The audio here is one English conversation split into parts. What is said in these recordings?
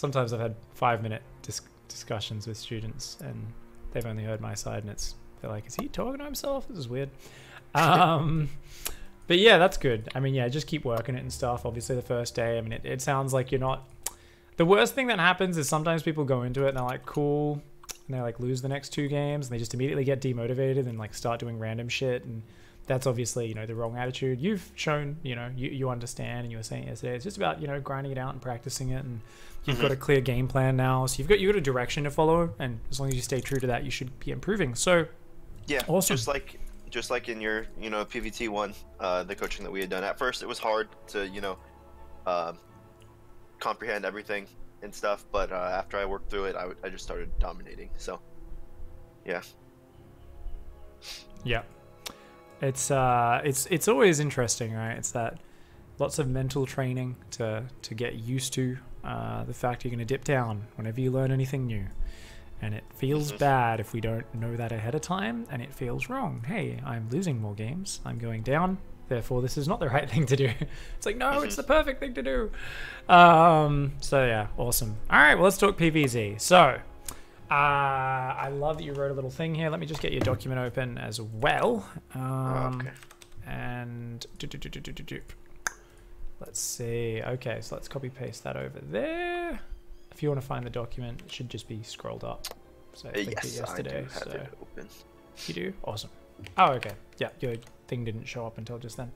sometimes I've had 5-minute discussions with students, and they've only heard my side, and they're like, "Is he talking to himself? This is weird." But yeah, that's good. I mean, yeah, just keep working it and stuff. Obviously, the first day, I mean, it sounds like you're not. The worst thing that happens is sometimes people go into it and they're like, "Cool," and they like lose the next 2 games, and they just immediately get demotivated and like start doing random shit, and that's obviously, you know, the wrong attitude. You've shown, you know, you understand, and you were saying yesterday, it's just about, you know, grinding it out and practicing it, and you've got a clear game plan now, so you've got a direction to follow, and as long as you stay true to that, you should be improving. So yeah, awesome. just like in your, you know, PvT one, the coaching that we had done. At first, it was hard to, you know, comprehend everything and stuff, but after I worked through it, I just started dominating. So yeah. It's always interesting, right? It's that lots of mental training to get used to the fact you're going to dip down whenever you learn anything new, and it feels bad if we don't know that ahead of time, and it feels wrong. Hey, I'm losing more games, I'm going down, therefore this is not the right thing to do. It's like, no, it's the perfect thing to do. So yeah, awesome. All right, well, let's talk PvZ. So I love that you wrote a little thing here. Let me just get your document open as well. Okay. And let's see. Okay, so let's copy paste that over there. If you want to find the document, it should just be scrolled up. So I think yes, yesterday. I do have it open. You do? Awesome. Oh, okay. Yeah, your thing didn't show up until just then.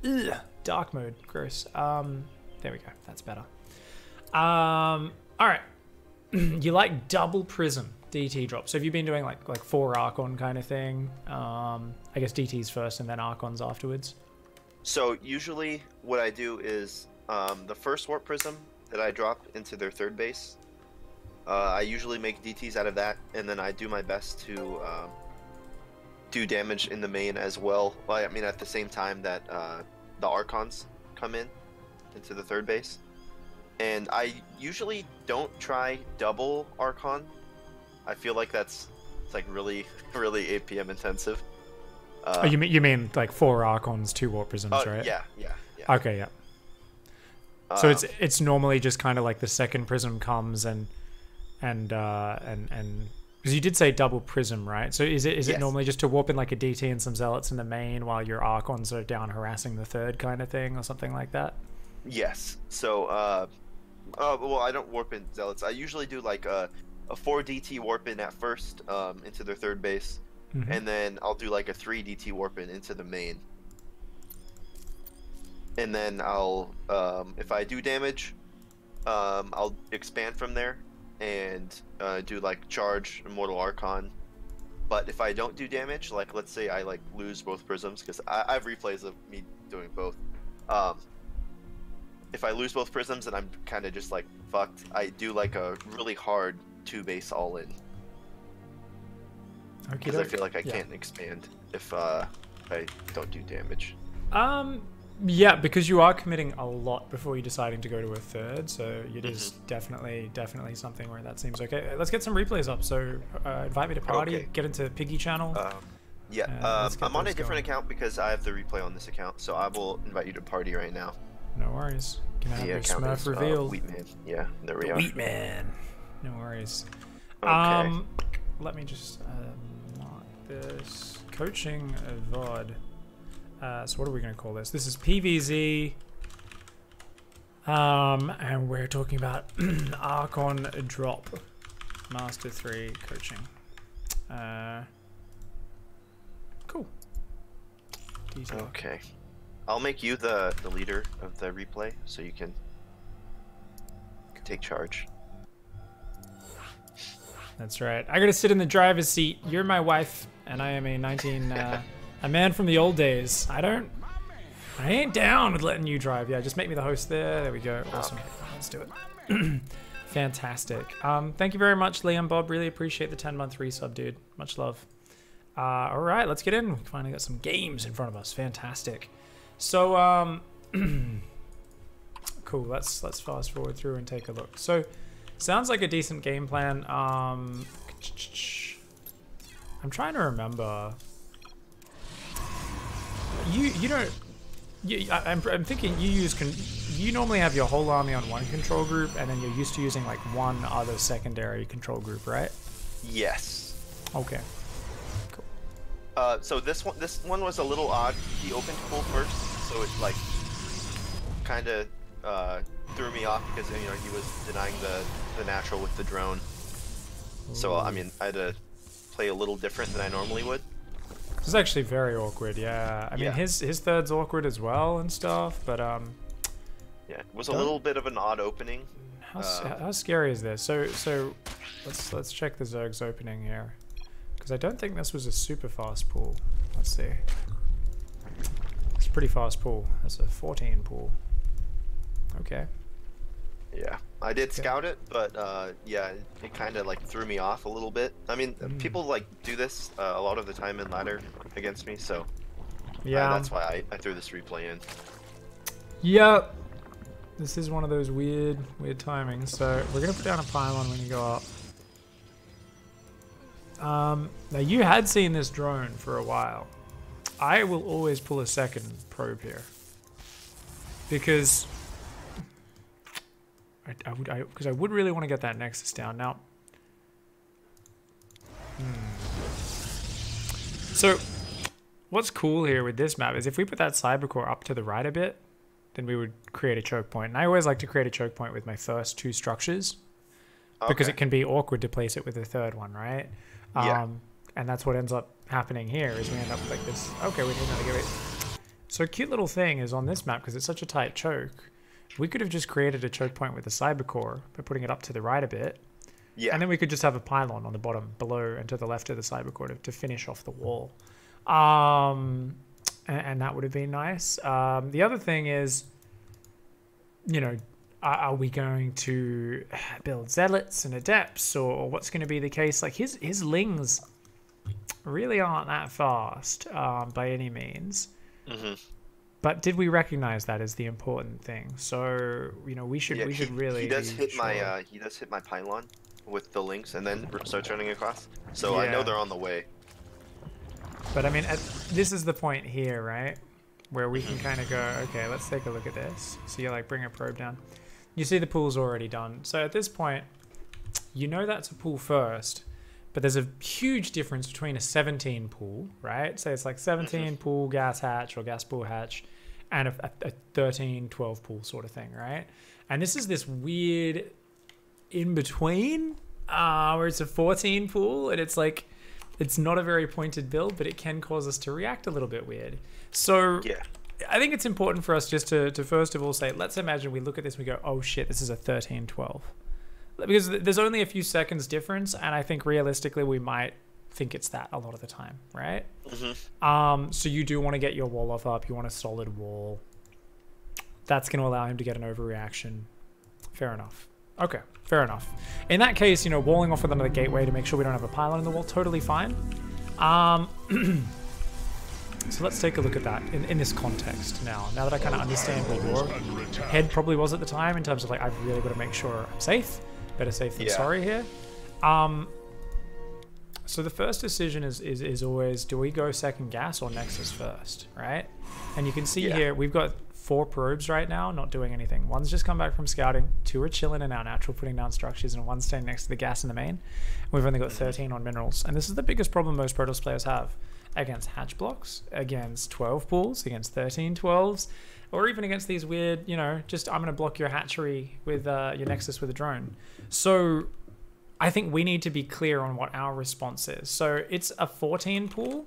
Ugh, dark mode. Gross. There we go. That's better. All right. You like double prism DT drop. So have you been doing like 4 Archon kind of thing? I guess DT's first and then Archons afterwards. So usually what I do is the first warp prism that I drop into their 3rd base, I usually make DTs out of that, and then I do my best to do damage in the main as well. Well, I mean, at the same time that the Archons come into the 3rd base. And I usually don't try double Archon. I feel like it's like really APM intensive. Oh, you mean like 4 Archons, 2 warp prisms, right? Yeah. Okay, yeah. So it's normally just kind of like the second prism comes and because you did say double prism, right? So is it normally just to warp in like a DT and some zealots in the main while your Archons are down harassing the 3rd kind of thing or something like that? Yes. So well, I don't warp in zealots. I usually do like a 4 DT warp in at first into their 3rd base, and then I'll do like a 3 DT warp in into the main. And then I'll, if I do damage, I'll expand from there and do like charge Immortal Archon. But if I don't do damage, like let's say I like lose both prisms, because I have replays of me doing both. If I lose both prisms and I'm kind of just like fucked, I do like a really hard 2 base all in. Because I feel like I can't expand if I don't do damage. Yeah, because you are committing a lot before you're deciding to go to a 3rd, so it is definitely something where that seems okay. Let's get some replays up. So invite me to party, get into Piggy channel. I'm on a different account because I have the replay on this account, so I will invite you to party right now. No worries. Can I have your Smurf revealed? Wheatman. Yeah, there we are. Wheatman. No worries. Okay. Let me just mark this. Coaching VOD. So what are we going to call this? This is PvZ. And we're talking about Archon drop. Master 3 coaching. Cool. Detail. Okay. I'll make you the leader of the replay so you can take charge. That's right. I gotta sit in the driver's seat. You're my wife, and I am a a man from the old days. I ain't down with letting you drive. Yeah, just make me the host there. There we go. Awesome. Okay. Let's do it. Fantastic. Thank you very much, Liam Bob. Really appreciate the 10-month resub, dude. Much love. All right, let's get in. We finally got some games in front of us. Fantastic. So, cool. Let's fast forward through and take a look. So, sounds like a decent game plan. I'm trying to remember. I'm thinking you you normally have your whole army on one control group, and then you're used to using like one other secondary control group, right? Yes. Okay. Cool. So this one was a little odd. He opened full first, so it like kind of threw me off because you know he was denying the natural with the drone. Ooh. So I mean I had to play a little different than I normally would. This is actually very awkward. Yeah, I mean his third's awkward as well and stuff, but yeah, it was a little bit of an odd opening. How scary is this? So let's check the Zerg's opening here, because I don't think this was a super fast pull. Let's see. It's a pretty fast pull. That's a 14 pull. Okay. Yeah, I did scout it, but yeah, it kind of like threw me off a little bit. I mean, people like do this a lot of the time in ladder against me, so yeah, that's why I threw this replay in. Yeah, this is one of those weird timings. So we're gonna put down a pylon when you go up. Now you had seen this drone for a while. I will always pull a second probe here because I would really want to get that Nexus down now. So what's cool here with this map is if we put that Cybercore up to the right a bit, then we would create a choke point. And I always like to create a choke point with my first two structures because it can be awkward to place it with the third one, right? Yeah. And that's what ends up happening here is we end up like this. Okay, we didn't give it. So a cute little thing is on this map, because it's such a tight choke, we could have just created a choke point with the Cybercore by putting it up to the right a bit. Yeah. And then we could just have a pylon on the bottom below and to the left of the Cybercore to finish off the wall. And that would have been nice. The other thing is, you know, are we going to build zealots and adepts, or what's going to be the case? Like his lings really aren't that fast by any means. Mm-hmm. But did we recognize that as the important thing? So you know we should really. He does hit my pylon with the links and then starts running across. So I know they're on the way. But I mean, this is the point here, right? Where we can kind of go, okay, let's take a look at this. So you like bring a probe down. You see the pool's already done. So at this point, you know that's a pool first, but there's a huge difference between a 17 pool, right? So it's like 17 pool gas hatch or gas pool hatch and a 13, 12 pool sort of thing, right? And this is this weird in between where it's a 14 pool and it's like, it's not a very pointed build, but it can cause us to react a little bit weird. So I think it's important for us just to first of all say, let's imagine we look at this and we go, oh shit, this is a 13-12. Because there's only a few seconds difference, and I think realistically we might think it's that a lot of the time, right? Mm-hmm. So you do want to get your wall off up. You want a solid wall. That's going to allow him to get an overreaction. Fair enough. Okay, fair enough. In that case, you know, walling off with another gateway to make sure we don't have a pylon in the wall, totally fine. So let's take a look at that in this context now. Now that I kind of understand where your head probably was at the time in terms of like, I've really got to make sure I'm safe. Better safe than sorry here. So the first decision is always, do we go second gas or Nexus first, right? And you can see here, we've got 4 probes right now, not doing anything. One's just come back from scouting, 2 are chilling in our natural, putting down structures, and 1's staying next to the gas in the main. We've only got 13 on minerals. And this is the biggest problem most protoss players have. Against hatch blocks, against 12 pools, against 13 12s, or even against these weird, you know, just I'm going to block your hatchery with your Nexus with a drone. So I think we need to be clear on what our response is. So it's a 14 pool.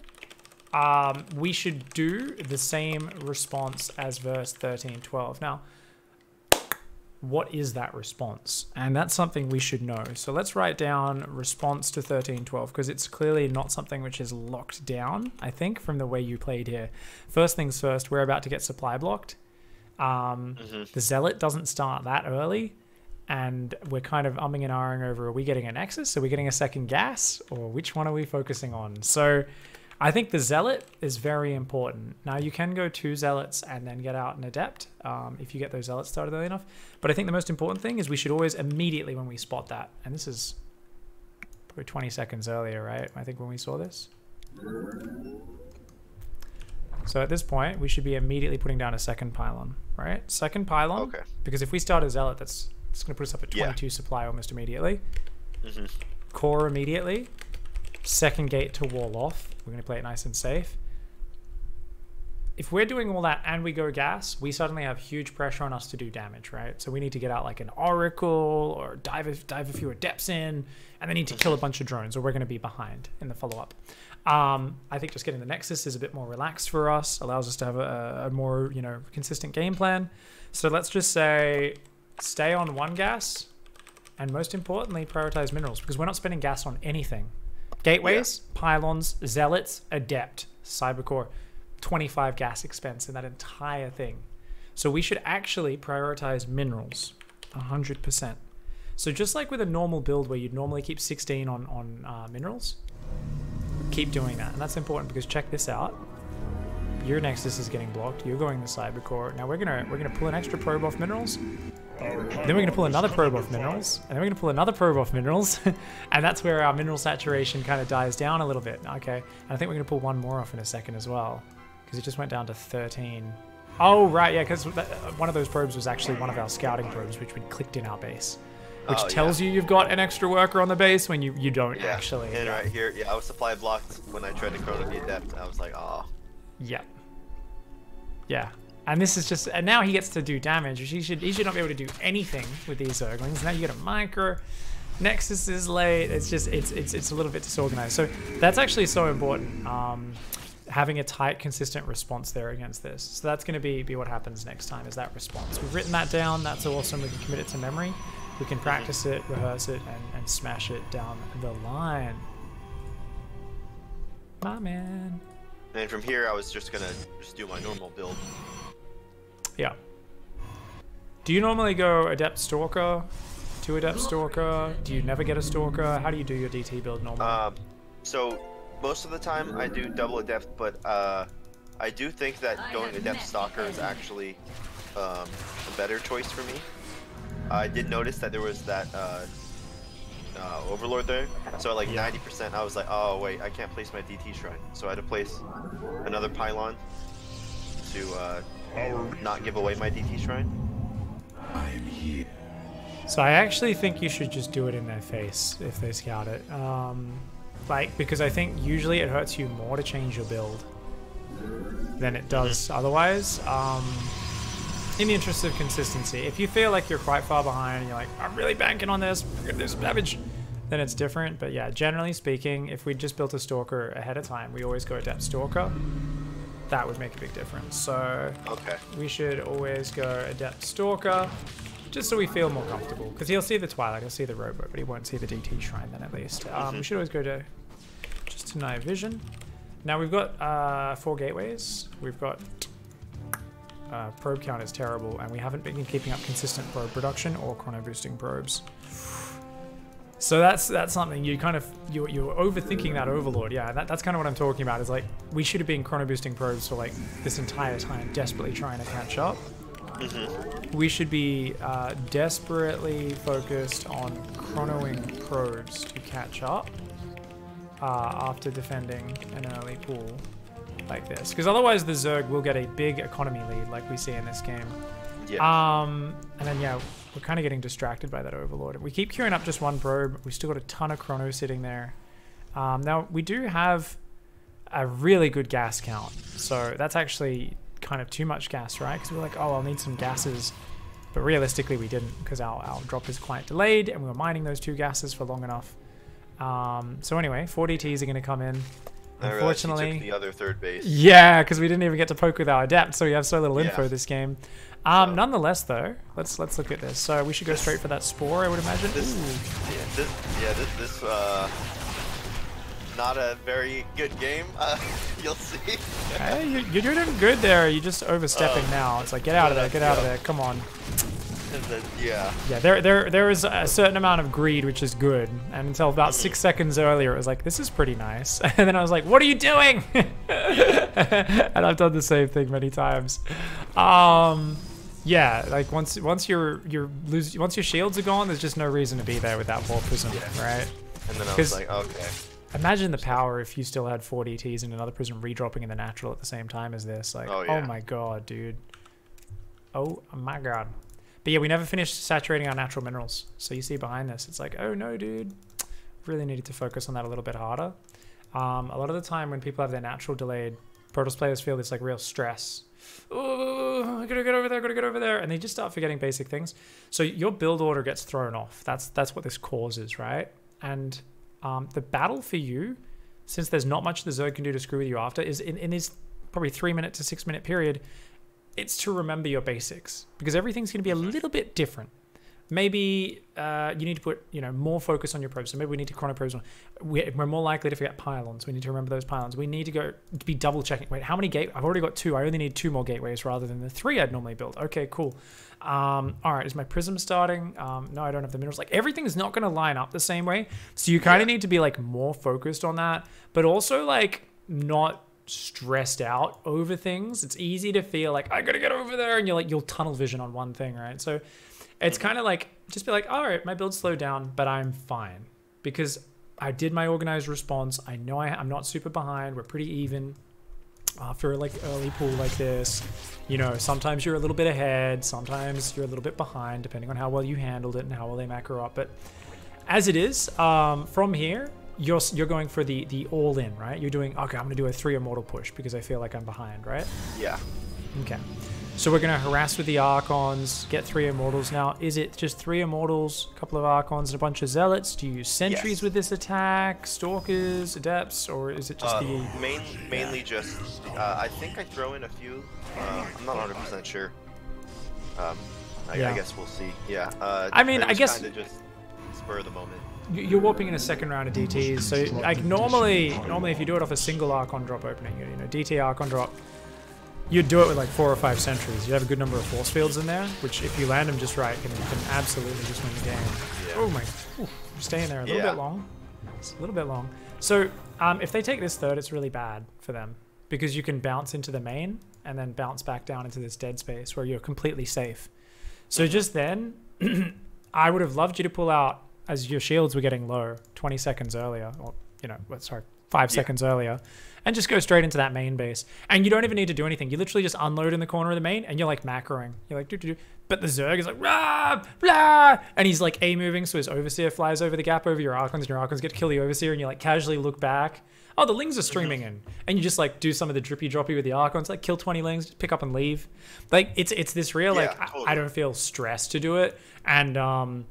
We should do the same response as verse 13 12. Now, what is that response? And that's something we should know. So let's write down response to 13-12 because it's clearly not something which is locked down, I think, from the way you played here. First things first, we're about to get supply blocked. The Zealot doesn't start that early, and we're kind of umming and ahhing over, are we getting a Nexus? Are we getting a second gas? Or which one are we focusing on? So I think the Zealot is very important. Now, you can go 2 Zealots and then get out an Adept if you get those Zealots started early enough. But I think the most important thing is we should always immediately when we spot that, and this is probably 20 seconds earlier, right? I think when we saw this. So at this point, we should be immediately putting down a second pylon, right? Second pylon. Okay. Because if we start a zealot, it's going to put us up at 22 supply almost immediately. Core immediately. Second gate to wall off. We're going to play it nice and safe. If we're doing all that and we go gas, we suddenly have huge pressure on us to do damage, right? So we need to get out like an Oracle or dive a few Adepts in, and they need to kill a bunch of drones, or we're going to be behind in the follow-up. I think just getting the Nexus is a bit more relaxed for us, allows us to have a more, you know, consistent game plan. So let's just say stay on one gas, and most importantly, prioritize minerals, because we're not spending gas on anything. Gateways, pylons, zealots, adept, cybercore, 25 gas expense in that entire thing. So we should actually prioritize minerals 100%. So just like with a normal build where you'd normally keep 16 on minerals, keep doing that. And that's important because check this out. Your Nexus is getting blocked. You're going to cybercore. Now we're gonna pull an extra probe off minerals. Then we're going to pull another probe off minerals, and then we're going to pull another probe off minerals, and that's where our mineral saturation kind of dies down a little bit. Okay, and I think we're going to pull one more off in a second as well, because it just went down to 13. Oh, right, yeah, because one of those probes was actually one of our scouting probes, which we'd clicked in our base, which tells you you've got an extra worker on the base when you don't actually. And right here, I was supply blocked when I tried to chrono the adept. I was like, oh. Yeah. Yeah. And this is just, and now he gets to do damage, which he should not be able to do anything with these Zerglings. Now you get a micro, Nexus is late. It's just, it's a little bit disorganized. So that's actually so important. Having a tight, consistent response there against this. So that's going to be what happens next time, is that response. We've written that down. That's awesome. We can commit it to memory. We can practice it, rehearse it, and smash it down the line. My man. And from here, I was just gonna do my normal build. Yeah. Do you normally go Adept Stalker, 2 Adept Stalker? Do you never get a Stalker? How do you do your DT build normally? So most of the time I do double Adept, but I do think that going Adept Stalker is actually a better choice for me. I did notice that there was that Overlord there, so at like 90% I was like, oh wait, I can't place my DT shrine, so I had to place another pylon to not give away my DT shrine. I am here. So I actually think you should just do it in their face if they scout it, because I think usually it hurts you more to change your build than it does otherwise. In the interest of consistency, if you feel like you're quite far behind and you're like, I'm really banking on this, we're gonna do some damage, then it's different. But yeah, generally speaking, if we just built a Stalker ahead of time, we always go Adept Stalker. That would make a big difference. So we should always go Adept Stalker, just so we feel more comfortable. Because he'll see the Twilight, he'll see the Robo, but he won't see the DT Shrine then at least. We should always go to just to night vision. Now we've got 4 gateways. We've got probe count is terrible, and we haven't been keeping up consistent probe production or chrono boosting probes. So that's something you kind of you're overthinking that Overlord. Yeah, that's kind of what I'm talking about. Is like we should have been chrono boosting probes for like this entire time, desperately trying to catch up. We should be desperately focused on chronoing probes to catch up after defending an early pool like this, because otherwise the Zerg will get a big economy lead like we see in this game. And then we're kind of getting distracted by that Overlord. We keep queuing up just one probe. We've still got a ton of chrono sitting there. Now we do have a really good gas count, so that's actually kind of too much gas, right? Because we're like, oh, I'll need some gases, but realistically we didn't, because our drop is quite delayed and we were mining those 2 gases for long enough. So anyway, 4 DTs are going to come in. Unfortunately, he took the other third base. Yeah, because we didn't even get to poke with our Adept, so we have so little info this game. Nonetheless, though, let's look at this. So we should go straight for that Spore, I would imagine. This not a very good game. You'll see. Hey, you're doing good there. You're just overstepping now. It's like, get out of there, get out of there. Come on. And then, there is a certain amount of greed, which is good. And until about 6 seconds earlier, it was like, this is pretty nice. And then I was like, what are you doing? And I've done the same thing many times. Yeah, like once your shields are gone, there's just no reason to be there with that wall prism, right? And then I was like, okay. Imagine the power if you still had 4 DTs and another prism redropping in the natural at the same time as this. Like, oh my god, dude. Oh my god. But yeah, we never finished saturating our natural minerals. So you see behind this, it's like, oh no, dude. Really needed to focus on that a little bit harder. A lot of the time when people have their natural delayed, Protoss players feel this like real stress. Oh, I gotta get over there, gotta get over there. And they just start forgetting basic things. So your build order gets thrown off. That's what this causes, right? And the battle for you, since there's not much the Zerg can do to screw with you after, is in this probably 3-minute to 6-minute period, it's to remember your basics. Because everything's going to be a little bit different. Maybe you need to put more focus on your probes. So maybe we need to chrono probes. We're more likely to forget pylons. We need to remember those pylons. We need to go be double checking. Wait, how many gate? I've already got 2. I only need 2 more gateways rather than the 3 I'd normally build. Okay, cool. All right, is my prism starting? No, I don't have the minerals. Like everything is not going to line up the same way. So you kind of need to be like more focused on that, but also like not stressed out over things. It's easy to feel like I gotta get over there, and you'll tunnel vision on one thing, right? So it's kind of like, just be like, all right, my build slowed down, but I'm fine because I did my organized response. I know I'm not super behind. We're pretty even after like early pool like this. Sometimes you're a little bit ahead, sometimes you're a little bit behind, depending on how well you handled it and how well they macro up. But as it is, from here, you're going for the all in, right? You're doing, okay, I'm gonna do a 3 immortal push because I feel like I'm behind, right? Yeah. Okay. So we're going to harass with the Archons, get 3 Immortals now. Is it just 3 Immortals, a couple of Archons, and a bunch of Zealots? Do you use Sentries with this attack, Stalkers, Adepts, or is it just the... Mainly just, I think I throw in a few. I'm not 100% sure. I guess we'll see. Yeah. I guess... kind of just spur of the moment. You're warping in a second round of DTs, so like normally if you do it off a single Archon drop opening, DT Archon drop, you'd do it with like 4 or 5 sentries. You have a good number of force fields in there, which if you land them just right, can absolutely just win the game. Yeah. Oh my, staying there a little bit long. It's a little bit long. So if they take this third, it's really bad for them because you can bounce into the main and then bounce back down into this dead space where you're completely safe. So just then, I would have loved you to pull out as your shields were getting low 20 seconds earlier, or 5 seconds earlier, and just go straight into that main base. And you don't even need to do anything. You literally just unload in the corner of the main and you're like macroing. You're like, do. But the Zerg is like, rah, blah, and he's like A-moving, so his Overseer flies over the gap over your Archons, and your Archons get to kill the Overseer, and you like casually look back. Oh, the Lings are streaming in. And you just like do some of the drippy-droppy with the Archons, like kill 20 Lings, just pick up and leave. Like it's this real, totally. I don't feel stressed to do it. And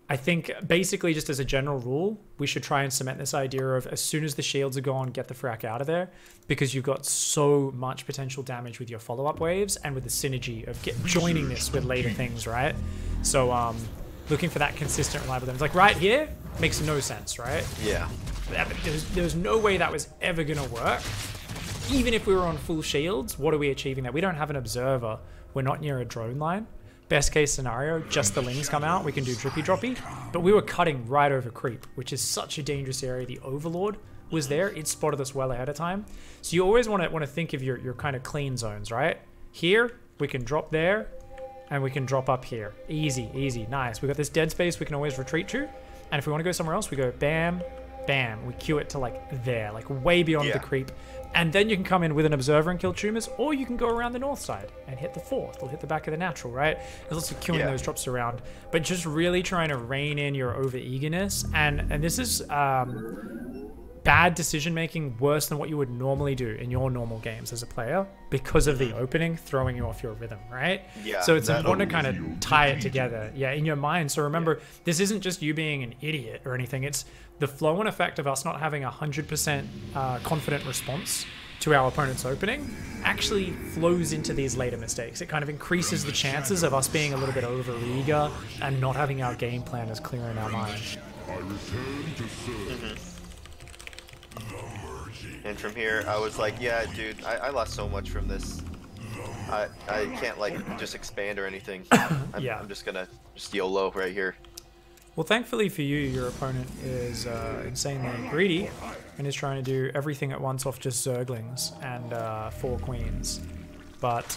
I think basically just as a general rule, we should try and cement this idea of as soon as the shields are gone, get the frack out of there, because you've got so much potential damage with your follow-up waves and with the synergy of joining this with later things, right? So looking for that consistent, reliable damage. Like right here makes no sense, right? Yeah. There's no way that was ever going to work. Even if we were on full shields, what are we achieving there? We don't have an observer. We're not near a drone line. Best case scenario, just the Lings come out, we can do drippy-droppy, but we were cutting right over creep, which is such a dangerous area. The Overlord was there, it spotted us well ahead of time. So you always want to think of your kind of clean zones, right? Here, we can drop there, and we can drop up here. Easy, easy, nice. We got this dead space we can always retreat to, and if we want to go somewhere else, we go bam, bam. We queue it to like there, like way beyond the creep. And then you can come in with an observer and kill tumors, or you can go around the north side and hit the 4th or hit the back of the natural, right? There's lots of queuing those drops around, but just really trying to rein in your over eagerness. And this is bad decision making, worse than what you would normally do in your normal games as a player because of the opening throwing you off your rhythm, right? Yeah. So it's important to kind of tie it together, in your mind. So remember, this isn't just you being an idiot or anything. It's the flow and effect of us not having 100% confident response to our opponent's opening actually flows into these later mistakes. It kind of increases the chances of us being a little bit over eager and not having our game plan as clear in our mind. And from here, I was like, yeah, dude, I lost so much from this. I can't like just expand or anything. I'm just gonna YOLO right here. Well, thankfully for you, your opponent is insanely greedy and is trying to do everything at once off just Zerglings and 4 Queens. But,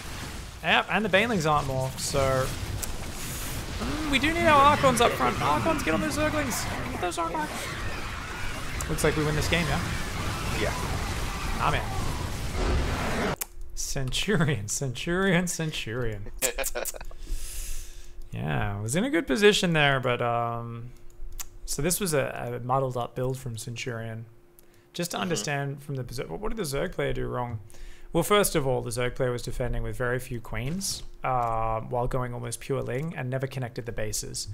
and the Banelings aren't morphed, so we do need our Archons up front. Archons, get on those Zerglings. Get those Archons. Looks like we win this game, yeah? Yeah. Ah, man. Centurion. Yeah, was in a good position there, but so this was a muddled up build from Centurion. Just to understand from the what did the Zerg player do wrong? Well, first of all, the Zerg player was defending with very few queens while going almost pure Ling and never connected the bases.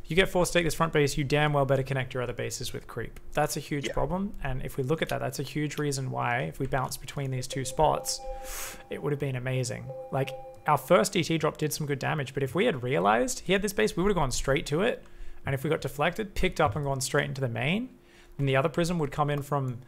You get forced to take this front base, you damn well better connect your other bases with creep. That's a huge problem, and if we look at that, that's a huge reason why, if we bounce between these two spots, it would have been amazing. Like, our first DT drop did some good damage, but if we had realized he had this base, we would have gone straight to it, and if we got deflected, picked up and gone straight into the main, then the other prism would come in from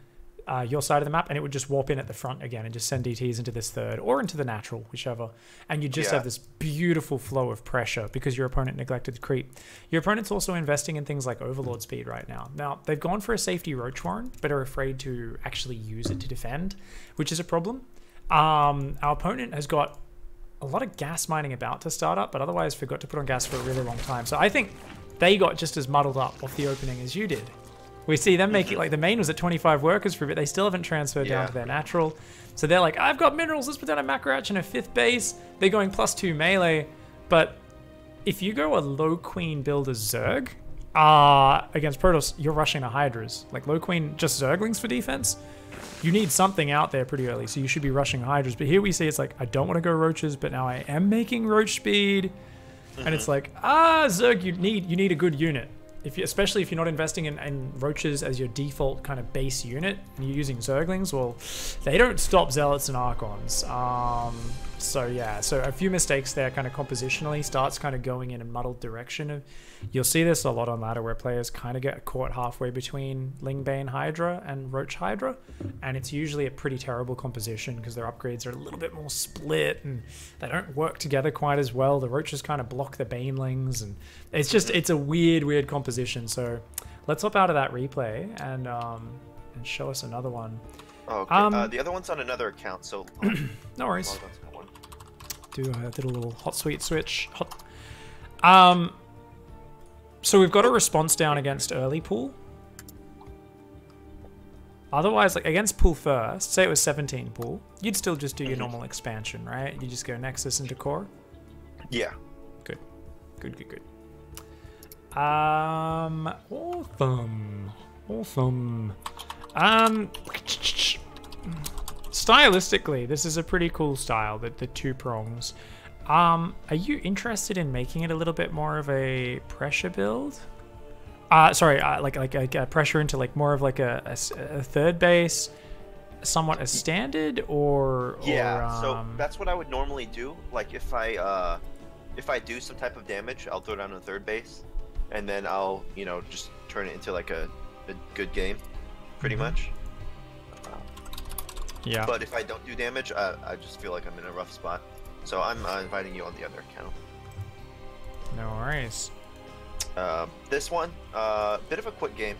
your side of the map, and it would just warp in at the front again and just send DTs into this third or into the natural, whichever. And you just have this beautiful flow of pressure because your opponent neglected the creep. Your opponent's also investing in things like Overlord speed right now. Now, they've gone for a safety Roach Warren, but are afraid to actually use it to defend, which is a problem. Our opponent has got a lot of gas mining about to start up, but otherwise forgot to put on gas for a really long time. So I think they got just as muddled up off the opening as you did. We see them make it like the main was at 25 workers for a bit. They still haven't transferred down to their natural. So they're like, I've got minerals. Let's put down a macro Archon and a 5th base. They're going +2 melee. But if you go a low queen build as Zerg against Protoss, you're rushing a Hydras. Like low queen, just Zerglings for defense. You need something out there pretty early. So you should be rushing Hydras. But here we see it's like, I don't want to go Roaches, but now I am making Roach speed. And it's like, Zerg, you need a good unit. Especially if you're not investing in Roaches as your default kind of base unit, and you're using Zerglings, well, they don't stop Zealots and Archons. So yeah, so a few mistakes there kind of compositionally, starts kind of going in a muddled direction. You'll see this a lot on ladder where players kind of get caught halfway between Lingbane Hydra and Roach Hydra, and it's usually a pretty terrible composition because their upgrades are a little bit more split and they don't work together quite as well. The Roaches kind of block the Banelings, and it's a weird composition. So let's hop out of that replay and show us another one. Oh, okay. The other one's on another account, so no worries. Did a little hot sweet switch. So we've got a response down against early pool. Otherwise, like against pool first, say it was 17 pool, you'd still just do your normal expansion, right? You just go Nexus into core. Yeah. Good. Awesome. Stylistically, this is a pretty cool style, the 2 prongs. Are you interested in making it a little bit more of a pressure build? Like pressure into like more of like a 3rd base, somewhat a standard, or so that's what I would normally do. Like if I do some type of damage, I'll throw down a 3rd base, and then I'll just turn it into like a good game, pretty much. Yeah. But if I don't do damage, I just feel like I'm in a rough spot. So I'm inviting you on the other account. No worries. This one, bit of a quick game.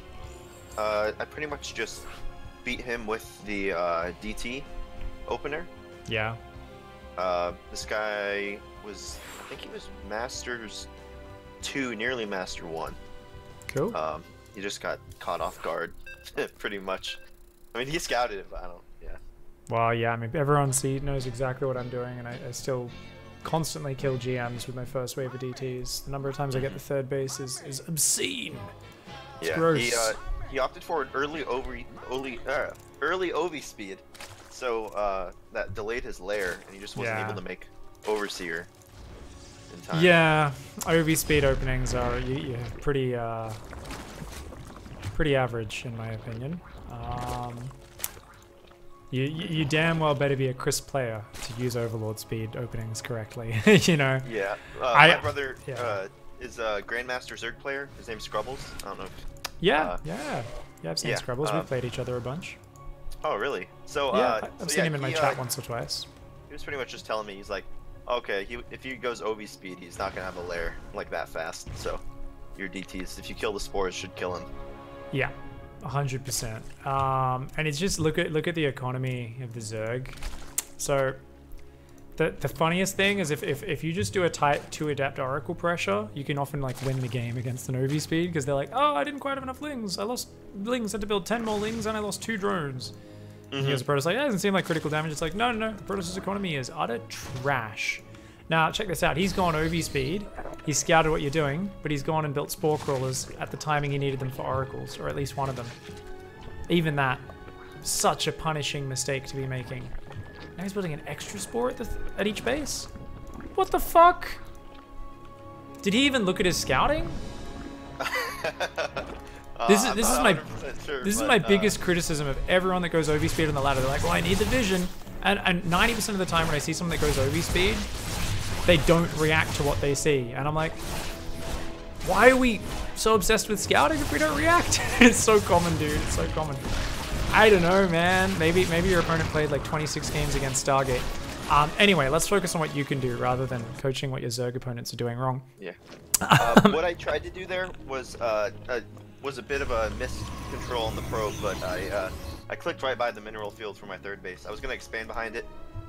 I pretty much just beat him with the DT opener. Yeah. This guy was, I think he was Masters 2, nearly Master 1. Cool. He just got caught off guard, pretty much. I mean, he scouted it, but I don't. Well, yeah, I mean, everyone knows exactly what I'm doing, and I still constantly kill GMs with my first wave of DTs. The number of times I get the 3rd base is obscene. It's gross. He opted for an early OV speed, so that delayed his lair, and he just wasn't able to make Overseer in time. Yeah, OV speed openings are pretty average in my opinion. You damn well better be a crisp player to use Overlord speed openings correctly, Yeah. My brother is a Grandmaster Zerg player. His name's Scrubbles. I don't know if... Yeah, I've seen Scrubbles. We've played each other a bunch. Oh, really? So, I've seen him in my chat once or twice. He was pretty much just telling me, he's like, okay, if he goes OV speed, he's not going to have a lair like that fast. So, your DTs, if you kill the spores, should kill him. Yeah. 100%. And it's just look at the economy of the Zerg. So the funniest thing is if you just do a type 2 adapt oracle pressure, you can often like win the game against the Novi speed because they're like, oh, I didn't quite have enough lings. I lost lings, had to build 10 more lings, and I lost 2 drones. Mm-hmm. Here's a protoss like, that doesn't seem like critical damage. It's like, no, the protoss's economy is utter trash. Now, check this out. He's gone OV speed. He's scouted what you're doing, but he's gone and built spore crawlers at the timing he needed them for oracles, or at least one of them. Even that, such a punishing mistake to be making. Now he's building an extra spore at each base? What the fuck? Did he even look at his scouting? This is my biggest criticism of everyone that goes OV speed on the ladder. They're like, well, I need the vision. And 90% of the time when I see someone that goes OV speed, they don't react to what they see. And I'm like, why are we so obsessed with scouting if we don't react? It's so common, dude. It's so common. I don't know, man. Maybe your opponent played like 26 games against Stargate. Anyway, let's focus on what you can do rather than coaching what your Zerg opponents are doing wrong. Yeah. What I tried to do there was a bit of a miscontrol on the probe, but I clicked right by the mineral field for my third base. I was gonna expand behind it,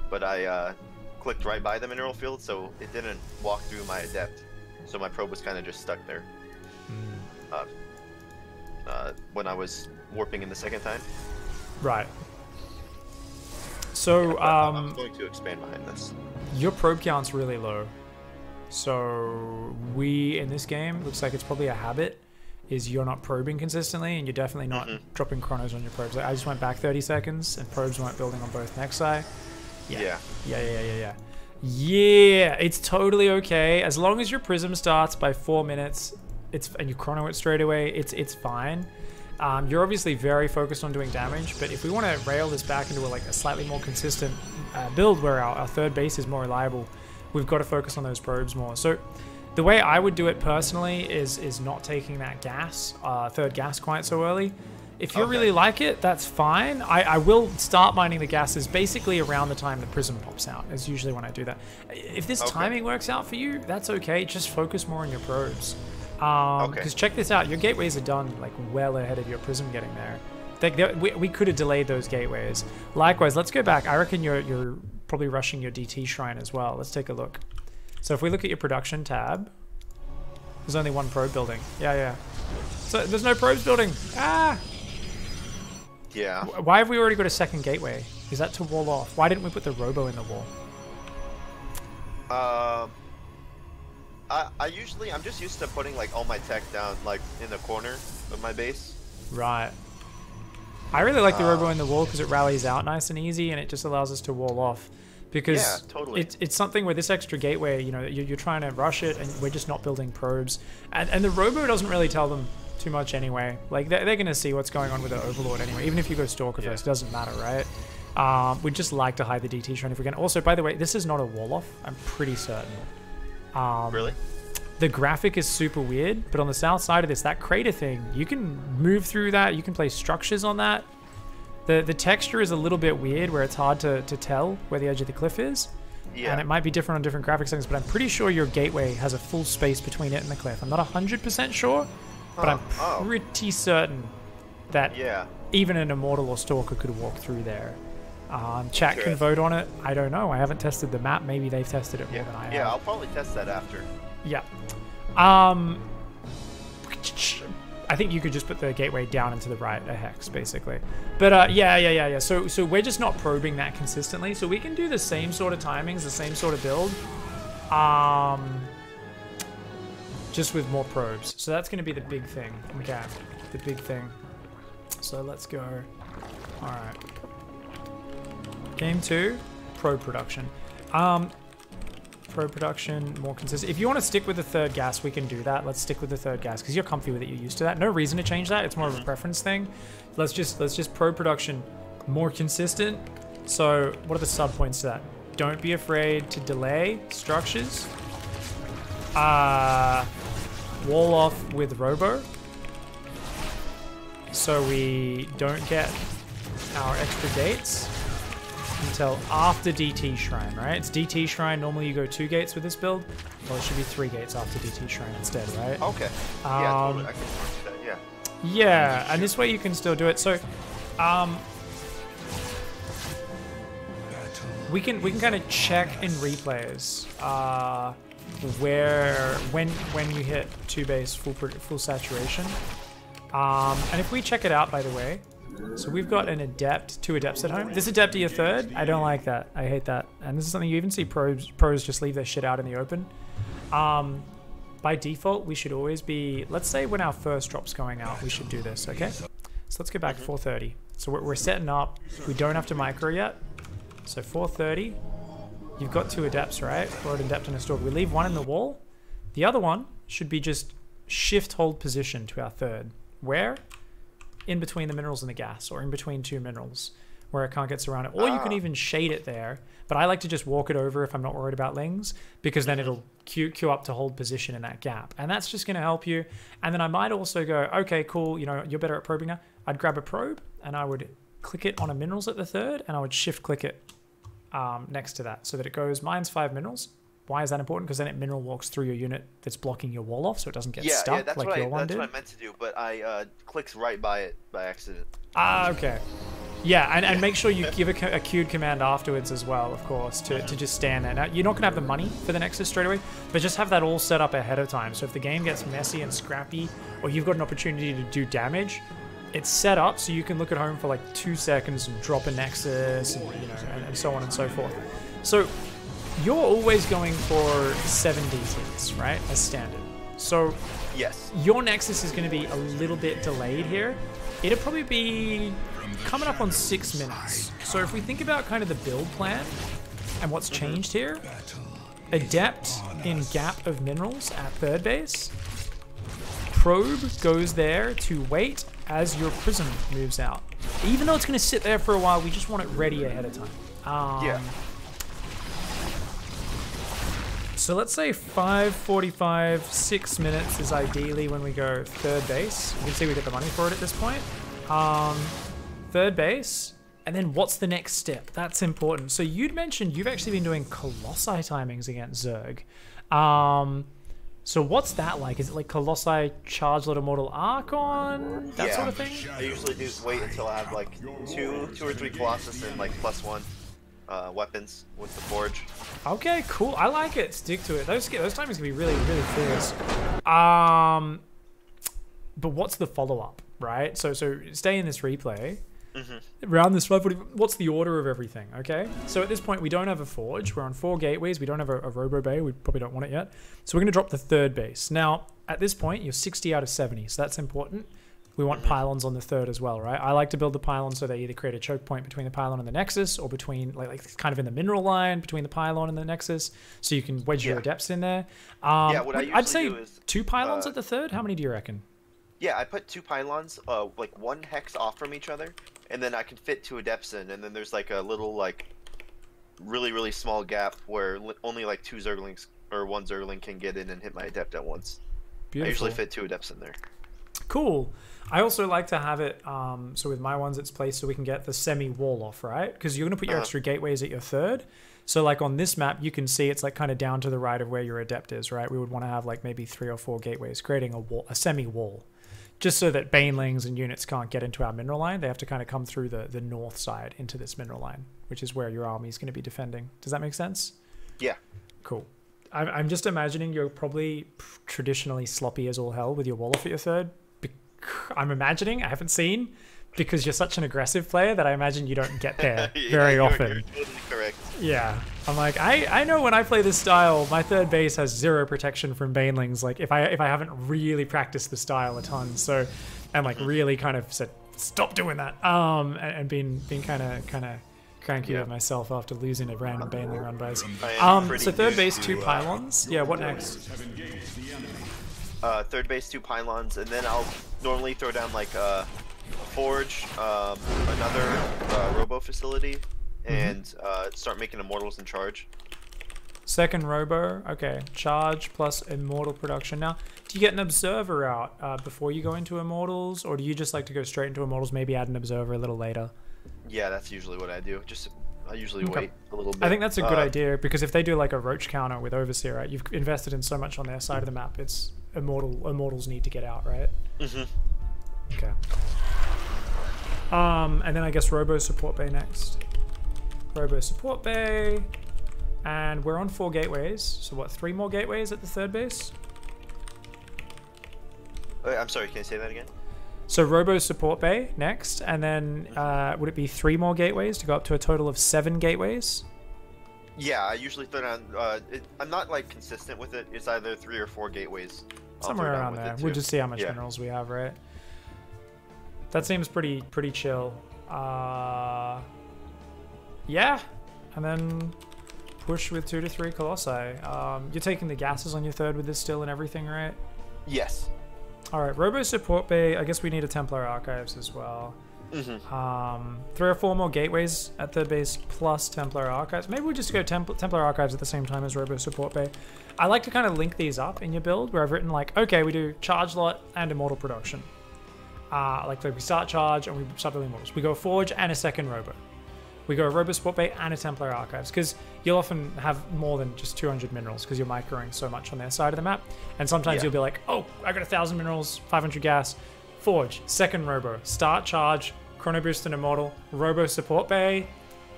but I clicked right by the mineral field, so it didn't walk through my adept. So my probe was kind of just stuck there. When I was warping in the second time. Right. So, yeah, I'm going to expand behind this. Your probe count's really low. So, in this game, looks like it's probably a habit, is you're not probing consistently, and you're definitely not dropping chronos on your probes. I just went back 30 seconds, and probes weren't building on both Nexi. Yeah, it's totally okay. As long as your prism starts by 4 minutes, and you chrono it straight away, it's fine. You're obviously very focused on doing damage, but if we want to rail this back into a slightly more consistent build where our third base is more reliable, we've got to focus on those probes more. So the way I would do it personally is not taking that third gas quite so early. If you really like it, that's fine. I will start mining the gases basically around the time the prism pops out. Is usually when I do that. If this timing works out for you, that's okay. Just focus more on your probes. Because check this out, your gateways are done like well ahead of your prism getting there. We could have delayed those gateways. Likewise, let's go back. I reckon you're probably rushing your DT shrine as well. Let's take a look. So if we look at your production tab, there's only one probe building. Yeah. So there's no probes building. Yeah. Why have we already got a second gateway? Is that to wall off? Why didn't we put the robo in the wall? I'm just used to putting like all my tech down like in the corner of my base. Right. I really like the robo in the wall because it rallies out nice and easy, and it just allows us to wall off. Because it's something where this extra gateway, you're trying to rush it, and we're just not building probes. And the robo doesn't really tell them too much anyway. Like they're going to see what's going on with the overlord anyway. Even if you go stalker first, it doesn't matter, right? We'd just like to hide the DT shrine if we can. Also, by the way, this is not a wall off. I'm pretty certain. Really? The graphic is super weird, but on the south side of this, that crater thing, you can move through that. You can place structures on that. The texture is a little bit weird where it's hard to tell where the edge of the cliff is. Yeah. And it might be different on different graphic settings, but I'm pretty sure your gateway has a full space between it and the cliff. I'm not 100% sure, but I'm pretty certain that even an Immortal or Stalker could walk through there. Chat can vote on it. I don't know. I haven't tested the map. Maybe they've tested it more than I have. Yeah, I'll probably test that after. Yeah. I think you could just put the gateway down and to the right, a hex, basically. But yeah. So we're just not probing that consistently. So we can do the same sort of timings, the same sort of build, just with more probes. So that's going to be the big thing. Okay, the big thing. So let's go. All right. Game 2, probe production. Probe production, more consistent. If you want to stick with the third gas, we can do that. Let's stick with the third gas because you're comfy with it. You're used to that. No reason to change that. It's more of a preference thing. Let's just probe production more consistent. So what are the sub points to that? Don't be afraid to delay structures. Wall off with robo. So we don't get our extra gates until after DT Shrine, right? It's DT Shrine. Normally you go 2 gates with this build. Well, it should be 3 gates after DT Shrine instead, right? Okay. Yeah, totally. I can do that, yeah. Yeah, and this way you can still do it. So, we can kind of check in replays when you hit 2 base full saturation. And if we check it out, by the way, so we've got an adept, 2 adepts at home. This adept to your 3rd, I don't like that. I hate that. And this is something you even see pros just leave their shit out in the open. By default, we should always be, let's say when our first drop's going out, we should do this, okay? So let's go back to 4:30. So we're setting up. We don't have to micro yet. So 4:30, you've got 2 adepts, right? Or an adept and a stalk. We leave one in the wall. The other one should be just shift hold position to our 3rd. Where? In between the minerals and the gas, or in between 2 minerals, where it can't get surrounded. Or you can even shade it there, but I like to just walk it over if I'm not worried about lings, because then it'll queue up to hold position in that gap. And that's just going to help you. And then I might also go, okay, cool, you know, you're better at probing now. I'd grab a probe, and I would click it on a minerals at the 3rd, and I would shift click it next to that, so that it goes minus 5 minerals. Why is that important? Because then it mineral walks through your unit that's blocking your wall off, so it doesn't get stuck that's like what your one did. That's what I meant to do, but I clicked right by it by accident. Okay. Yeah, and make sure you give a queued command afterwards as well, of course, to just stand there. Now, you're not going to have the money for the Nexus straight away, but just have that all set up ahead of time. So if the game gets messy and scrappy, or you've got an opportunity to do damage, it's set up so you can look at home for like 2 seconds and drop a Nexus, and, you know, and so on and so forth. So you're always going for 7 DTs, right, as standard. So yes, your Nexus is going to be a little bit delayed here. It'll probably be coming up on 6 minutes. So if we think about kind of the build plan and what's changed here, adept in gap of minerals at 3rd base, probe goes there to wait as your prism moves out. Even though it's going to sit there for a while, we just want it ready ahead of time. yeah. So let's say 5:45, 6 minutes is ideally when we go 3rd base. You can see we get the money for it at this point. 3rd base, and then what's the next step? That's important. So you'd mentioned you've actually been doing Colossi timings against Zerg. So what's that like? Is it like Colossi charge lot immortal Archon? That sort of thing? I usually do wait until I have like two or three Colossus and like +1 weapons with the forge. Okay, cool. I like it. Stick to it. Those timings can be really, really fierce. But what's the follow-up, right? So stay in this replay. Around this 540, what's the order of everything, okay? So at this point, we don't have a forge. We're on 4 gateways. We don't have a robo bay. We probably don't want it yet. So we're going to drop the 3rd base. Now, at this point, you're 60 out of 70, so that's important. We want pylons on the 3rd as well, right? I like to build the pylons so they either create a choke point between the pylon and the nexus, or between, like kind of in the mineral line between the pylon and the nexus, so you can wedge your adepts in there. What I'd say do is 2 pylons at the 3rd. How many do you reckon? Yeah, I put 2 pylons, like 1 hex off from each other, and then I can fit 2 adepts in, and then there's like a little, like, really small gap where only like 2 zerglings or 1 zergling can get in and hit my adept at once. Beautiful. I usually fit 2 adepts in there. Cool. I also like to have it, so with my ones it's placed so we can get the semi-wall off, right? Because you're going to put your extra gateways at your 3rd. So like on this map, you can see it's like kind of down to the right of where your adept is, right? We would want to have like maybe 3 or 4 gateways, creating a wall, a semi-wall. Just so that banelings and units can't get into our mineral line. They have to kind of come through the north side into this mineral line, which is where your army is going to be defending. Does that make sense? Yeah. Cool. I'm just imagining you're probably traditionally sloppy as all hell with your wall off at your 3rd. I'm imagining, I haven't seen, because you're such an aggressive player that I imagine you don't get there very often. You're totally correct. Yeah. I'm like, I know when I play this style, my 3rd base has 0 protection from banelings. Like if I haven't really practiced the style a ton, so and like really kind of said stop doing that. And been kind of cranky with myself after losing a random baneling run bys. So 3rd base 2 pylons. Yeah. What next? 3rd base 2 pylons, and then I'll normally throw down like a forge, another robo facility, and start making immortals in charge. 2nd robo, okay. Charge plus immortal production. Now, do you get an observer out before you go into immortals, or do you just like to go straight into immortals, maybe add an observer a little later? Yeah, that's usually what I do. I usually wait a little bit. I think that's a good idea, because if they do like a roach counter with Overseer, right, you've invested in so much on their side of the map, it's immortals need to get out, right? Okay. And then I guess robo support bay next. Robo support bay. And we're on 4 gateways. So what, 3 more gateways at the third base? Wait, I'm sorry, can you say that again? So Robo support bay next, and then would it be 3 more gateways to go up to a total of 7 gateways? Yeah, I usually throw down. I'm not like consistent with it. It's either 3 or 4 gateways. Somewhere around there. We'll just see how much minerals we have, right? That seems pretty chill. Yeah, and then push with 2 to 3 colossi. You're taking the gases on your third with this still and everything, right? Yes. All right, Robo support bay. I guess we need a Templar archives as well. 3 or 4 more gateways at third base plus Templar archives. Maybe we'll just go Templar archives at the same time as Robo support bay. I like to kind of link these up in your build where I've written like, okay, we do charge lot and immortal production. Like we start charge and we start building immortals. We go forge and a second Robo. We go Robo support bay and a Templar archives because you'll often have more than just 200 minerals because you're microing so much on their side of the map. And sometimes you'll be like, oh, I got 1,000 minerals, 500 gas, forge, second Robo, start charge, chrono boost and immortal, Robo support bay,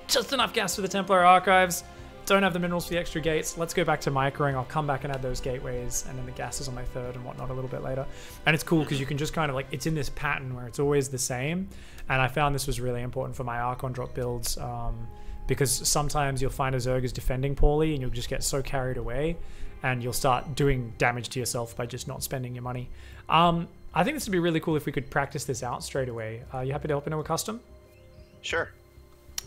just enough gas for the Templar archives. Don't have the minerals for the extra gates. Let's go back to microing. I'll come back and add those gateways and then the gases on my third and whatnot a little bit later. And it's cool because you can just kind of like, it's in this pattern where it's always the same. And I found this was really important for my Archon drop builds because sometimes you'll find a Zerg is defending poorly and you'll just get so carried away and you'll start doing damage to yourself by just not spending your money. I think this would be really cool if we could practice this out straight away. You happy to hop into a custom? Sure.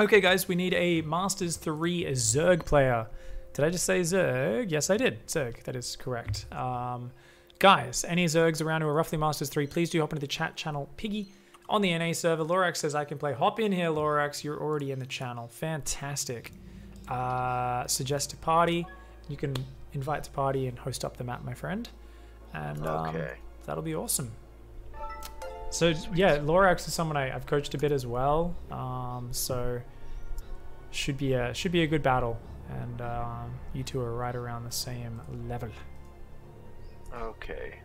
Okay, guys, we need a Masters 3 Zerg player. Did I just say Zerg? Yes, I did. Zerg, that is correct. Guys, any Zergs around who are roughly Masters 3, please do hop into the chat channel Piggy on the NA server. Lorax says I can play. Hop in here, Lorax. You're already in the channel. Fantastic. Suggest a party. You can invite to party and host up the map, my friend. And that'll be awesome. So yeah, Lorax is someone I've coached a bit as well, so should be a good battle, and you two are right around the same level. Okay,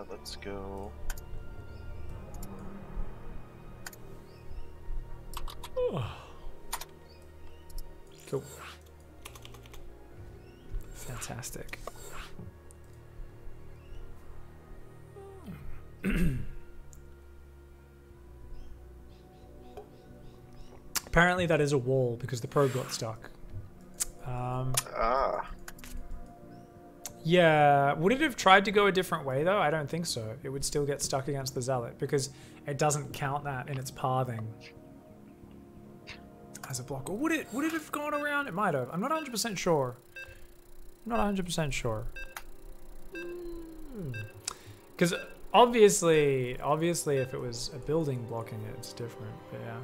let's go. Cool. Fantastic. Apparently that is a wall because the probe got stuck. Yeah, would it have tried to go a different way though? I don't think so. It would still get stuck against the Zealot because it doesn't count that in its pathing as a block. Or would it have gone around? It might have. I'm not 100% sure. I'm not 100% sure. Because obviously if it was a building blocking it, it's different. But yeah.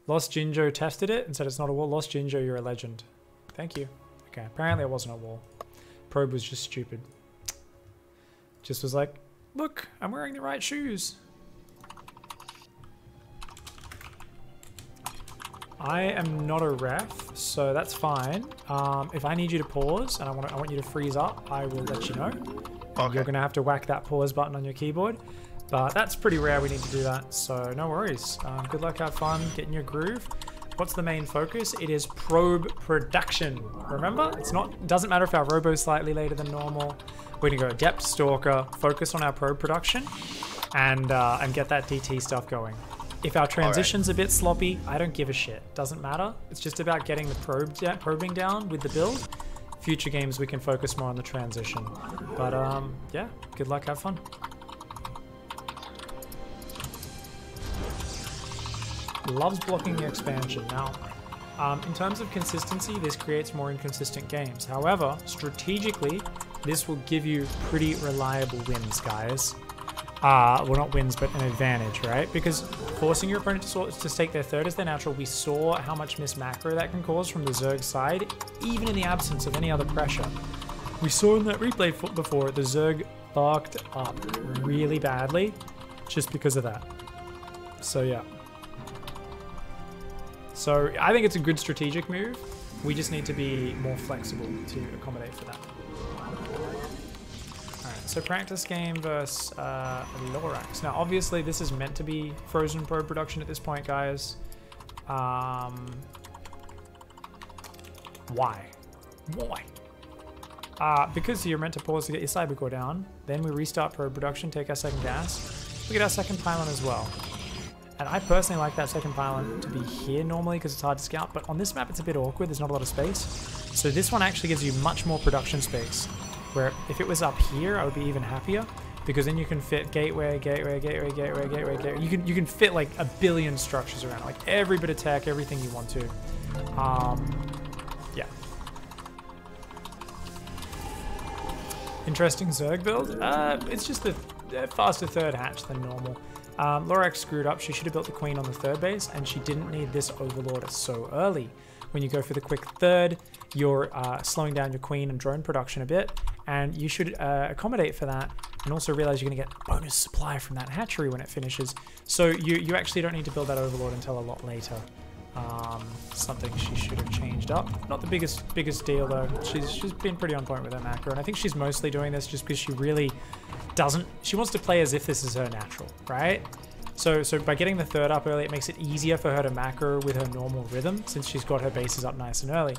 Lost Jinjo tested it and said it's not a wall. Lost Jinjo, you're a legend. Thank you. Okay, apparently it wasn't a wall. Probe was just stupid. Just was like, look, I'm wearing the right shoes. I am not a ref, so that's fine. If I need you to pause and I want you to freeze up, I will let you know. Okay. You're gonna have to whack that pause button on your keyboard. But that's pretty rare, we need to do that, so no worries. Good luck, have fun, get in your groove. What's the main focus? It is probe production. Remember, doesn't matter if our robo's slightly later than normal. We're gonna go Adept Stalker, focus on our probe production, and get that DT stuff going. If our transition's a bit sloppy, I don't give a shit. Doesn't matter. It's just about getting the probing down with the build. Future games we can focus more on the transition. But yeah, good luck, have fun. Loves blocking the expansion. Now, in terms of consistency, this creates more inconsistent games. However, strategically, this will give you pretty reliable wins, guys. Well, not wins, but an advantage, right? Because forcing your opponent to stake their third as their natural, we saw how much miss macro that can cause from the Zerg side, even in the absence of any other pressure. We saw in that replay before, the Zerg fucked up really badly just because of that. So yeah. So I think it's a good strategic move. We just need to be more flexible to accommodate for that. Alright, so practice game versus Lorax. Now obviously this is meant to be frozen probe production at this point, guys. Why? Why? Because you're meant to pause to get your cyber core down. Then we restart probe production, take our second gas. We get our second pylon as well. And I personally like that second pylon to be here normally because it's hard to scout, but on this map it's a bit awkward, there's not a lot of space. So this one actually gives you much more production space, where if it was up here, I would be even happier, because then you can fit gateway, gateway, gateway, gateway, gateway, gateway. You can fit like a billion structures around, like every bit of tech, everything you want to. Yeah. Interesting Zerg build. It's just a faster third hatch than normal. Lorax screwed up. She should have built the queen on the third base, and she didn't need this overlord so early. When you go for the quick third, you're slowing down your queen and drone production a bit, and you should accommodate for that, and also realize you're going to get bonus supply from that hatchery when it finishes. So you actually don't need to build that overlord until a lot later. Something she should have changed up. Not the biggest deal though. She's been pretty on point with her macro, and I think she's mostly doing this just because she really doesn't. She wants to play as if this is her natural, right? So by getting the third up early, it makes it easier for her to macro with her normal rhythm, since she's got her bases up nice and early.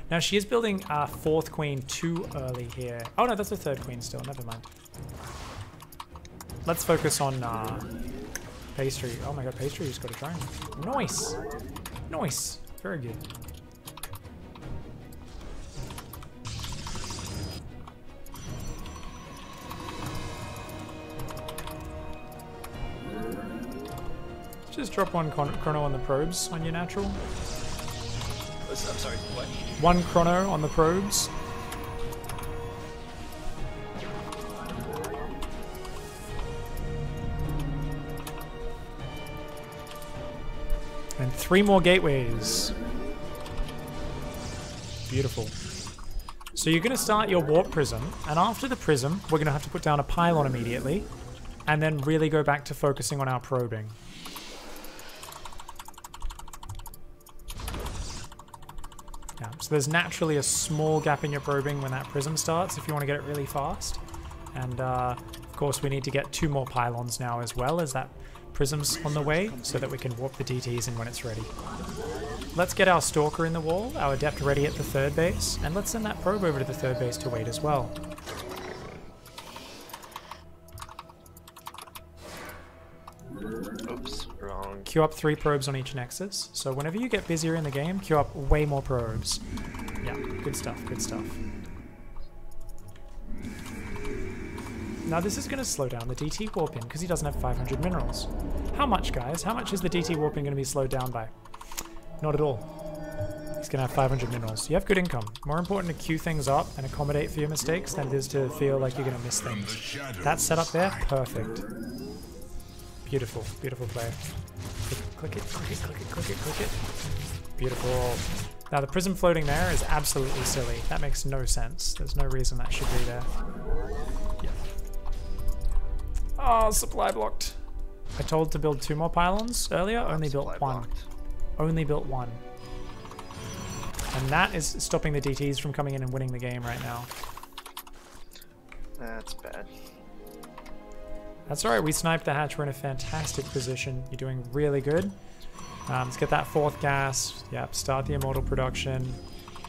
Now she is building fourth queen too early here. Oh no, that's a third queen still. Never mind. Let's focus on pastry. Oh my god, pastry just got a drone. Nice. Nice. Very good. Just drop one chrono on the probes on your natural. I'm sorry, what? One chrono on the probes. And 3 more gateways. Beautiful. So you're going to start your warp prism, and after the prism, we're going to have to put down a pylon immediately, and then really go back to focusing on our probing. Yeah, so there's naturally a small gap in your probing when that prism starts if you want to get it really fast. And of course we need to get 2 more pylons now as well, as that prism's on the way, so that we can warp the DTs in when it's ready. Let's get our stalker in the wall, our adept ready at the third base, and let's send that probe over to the third base to wait as well. Oops, wrong. Queue up 3 probes on each nexus, so whenever you get busier in the game, queue up way more probes. Yeah, good stuff, good stuff. Now this is going to slow down the DT warping because he doesn't have 500 minerals. How much, guys? How much is the DT warping going to be slowed down by? Not at all. He's going to have 500 minerals. You have good income. More important to queue things up and accommodate for your mistakes than it is to feel like you're going to miss things. That setup there, perfect. Beautiful, beautiful play. Click it, click it, click it, click it, click it. Beautiful. Now the prism floating there is absolutely silly. That makes no sense. There's no reason that should be there. Yeah. Oh, supply blocked. I told to build 2 more pylons earlier, only built 1. Blocked. Only built 1. And that is stopping the DTs from coming in and winning the game right now. That's bad. That's alright, we sniped the hatch. We're in a fantastic position. You're doing really good. Let's get that 4th gas. Yep, start the immortal production.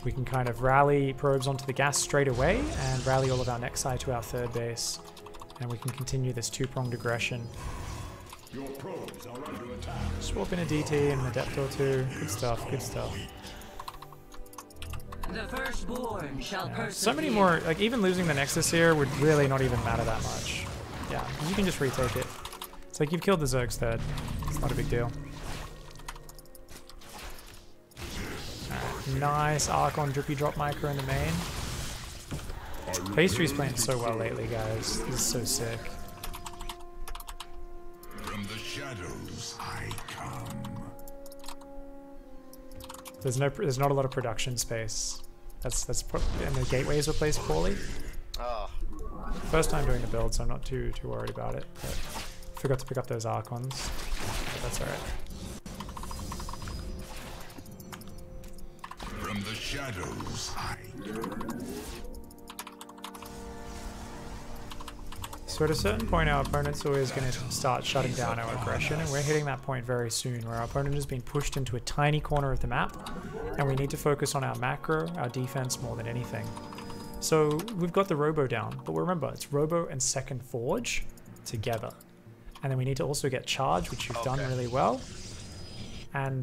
We can kind of rally probes onto the gas straight away and rally all of our Nexi to our third base. And we can continue this 2-pronged aggression. Your probes are under attack. Swap in a DT and an adept or 2. Good stuff, good stuff. The firstborn shall persevere. So many more, like even losing the Nexus here would really not even matter that much. Yeah, you can just retake it. It's like you've killed the Zerg's third. It's not a big deal. Alright, nice Archon drippy drop micro in the main. Pastry's playing so well lately, guys. This is so sick. From the shadows I come. There's not a lot of production space. And the gateways were placed poorly. Oh. First time doing the build, so I'm not too worried about it. But forgot to pick up those Archons. But that's alright. From the shadows I come. So at a certain point, our opponent's always going to start shutting down our aggression, and we're hitting that point very soon, where our opponent has been pushed into a tiny corner of the map, and we need to focus on our macro, our defense, more than anything. So we've got the Robo down, but remember, it's Robo and Second Forge together. And then we need to also get Charge, which you've done really well. And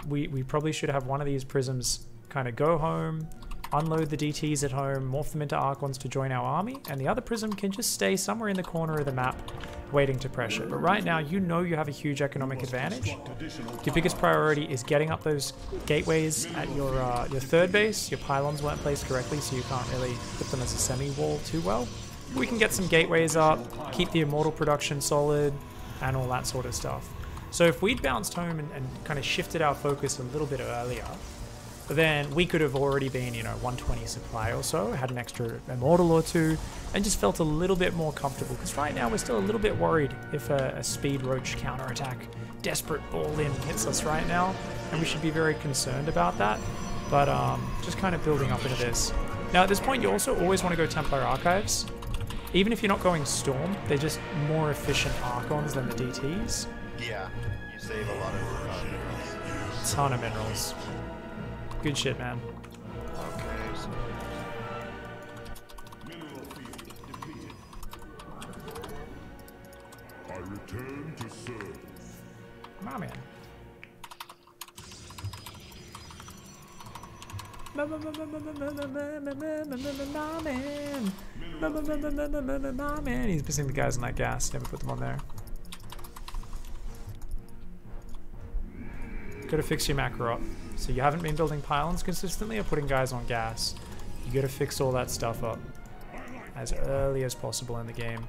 we probably should have one of these prisms kind of go home, unload the DTs at home, morph them into Archons to join our army, and the other prism can just stay somewhere in the corner of the map waiting to pressure. But right now, you know you have a huge economic advantage. Your biggest priority is getting up those gateways at your third base. Your pylons weren't placed correctly, so you can't really put them as a semi-wall too well. We can get some gateways up, keep the immortal production solid, and all that sort of stuff. So if we'd bounced home and kind of shifted our focus a little bit earlier, then we could have already been, 120 supply or so, had an extra immortal or two, and just felt a little bit more comfortable. Because right now we're still a little bit worried if a speed roach counterattack, desperate all-in hits us right now, and we should be very concerned about that. But just kind of building up into this. Now at this point, you also always want to go Templar Archives. Even if you're not going Storm, they're just more efficient Archons than the DTs. Yeah, you save a lot of minerals. Ton of minerals. Good shit, man. Okay, so Mineral field depleted. I return to serve. My man. My man. He's missing the guys on that gas. Never put them on there. Gotta fix your macro up. So you haven't been building pylons consistently or putting guys on gas. You gotta fix all that stuff up as early as possible in the game.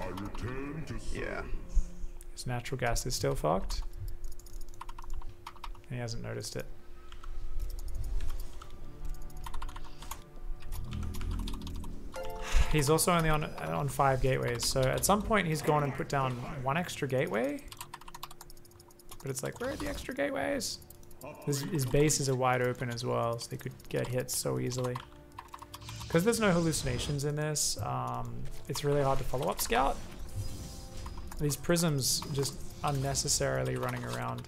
I return to serve. yeah. His natural gas is still fucked. And he hasn't noticed it. He's also only on 5 gateways, so at some point he's gone and put down 1 extra gateway. But it's like, where are the extra gateways? His bases are wide open as well, so they could get hit so easily. Because there's no hallucinations in this, it's really hard to follow up scout. These prisms just unnecessarily running around.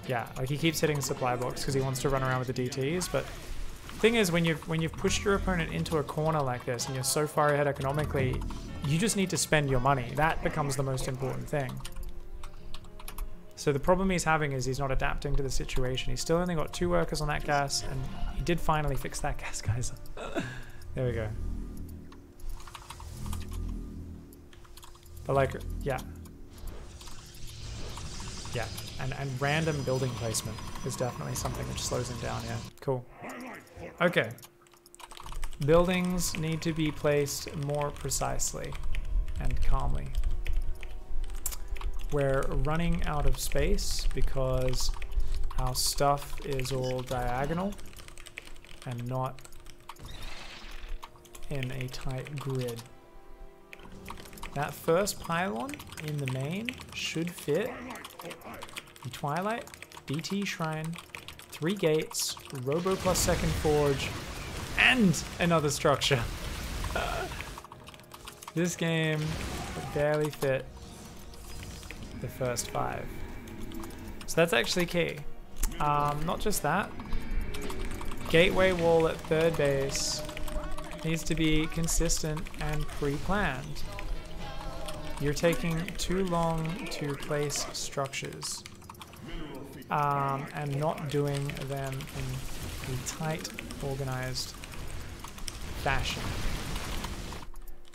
Yeah, like he keeps hitting supply blocks because he wants to run around with the DTs, but thing is, when you've pushed your opponent into a corner like this and you're so far ahead economically, you just need to spend your money. That becomes the most important thing. So the problem he's having is he's not adapting to the situation. He's still only got 2 workers on that gas, and he did finally fix that gas geyser. There we go. But like, yeah. Yeah, and random building placement is definitely something which slows him down, yeah. Cool. Okay. Buildings need to be placed more precisely and calmly. We're running out of space because our stuff is all diagonal and not in a tight grid. That first pylon in the main should fit the Twilight, DT Shrine, 3 gates, Robo plus Second Forge, and another structure. This game barely fit the first 5. So that's actually key. Not just that. Gateway wall at third base needs to be consistent and pre-planned. You're taking too long to place structures. And not doing them in a tight, organized fashion.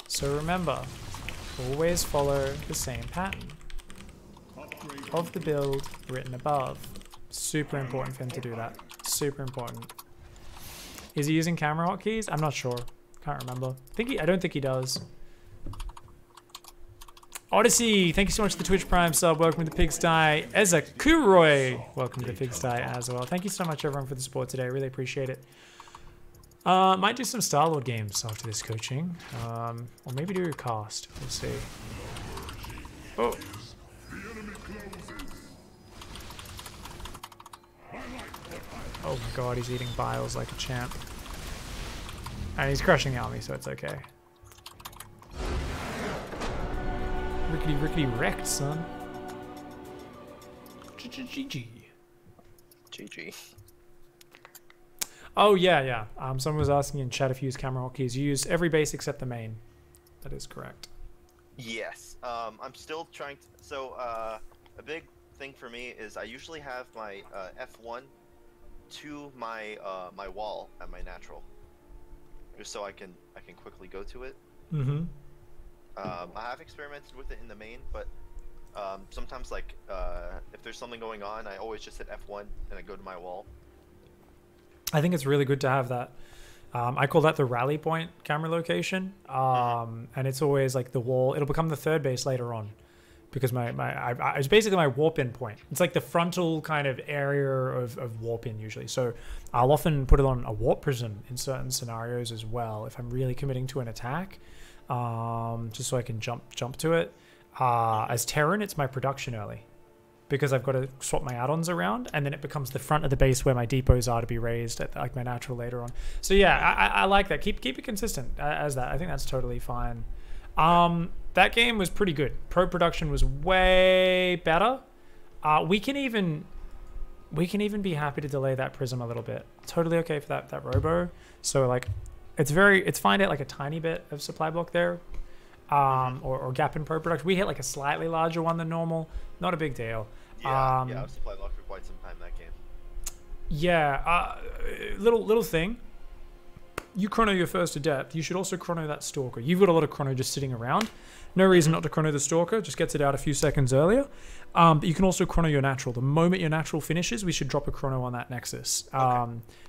So remember, always follow the same pattern of the build written above. Super important for him to do that. Super important. Is he using camera hotkeys? I'm not sure. Can't remember. I don't think he does. Odyssey, thank you so much for the Twitch Prime sub. Welcome to the Pigsty. Eza Kuroy, welcome to the Pigsty as well. Thank you so much, everyone, for the support today. Really appreciate it. Might do some Star-Lord games after this coaching. Or maybe do a cast. We'll see. Oh. Oh my god, he's eating biles like a champ. And he's crushing the army, so it's okay. Rickety rickety wrecked, son. GG. GG. Oh yeah. Someone was asking in chat if you use camera hotkeys. You use every base except the main. That is correct. Yes. I'm still trying to. So a big thing for me is I usually have my F1 to my my wall at my natural, just so I can quickly go to it. Mm-hmm. I have experimented with it in the main, but sometimes like if there's something going on, I always just hit F1 and I go to my wall. I think it's really good to have that. I call that the rally point camera location, and it's always like the wall. It'll become the third base later on, because it's basically my warp in point. It's like the frontal kind of area of warp in usually. So I'll often put it on a warp prism in certain scenarios as well if I'm really committing to an attack, just so I can jump to it. As Terran, it's my production early, because I've got to swap my add-ons around, and then it becomes the front of the base where my depots are to be raised at like my natural later on. So yeah, I like that. Keep it consistent as that. I think that's totally fine. That game was pretty good. Pro production was way better. We can even be happy to delay that prism a little bit. Totally okay for that robo. So like, it's fine to hit like a tiny bit of supply block there. Or gap in pro production. We hit like a slightly larger one than normal. Not a big deal. Yeah, I was supply block for quite some time that game. Yeah, little thing. You chrono your first adept. You should also chrono that stalker. You've got a lot of chrono just sitting around. No reason not to chrono the stalker. Just gets it out a few seconds earlier. But you can also chrono your natural. The moment your natural finishes, we should drop a chrono on that nexus.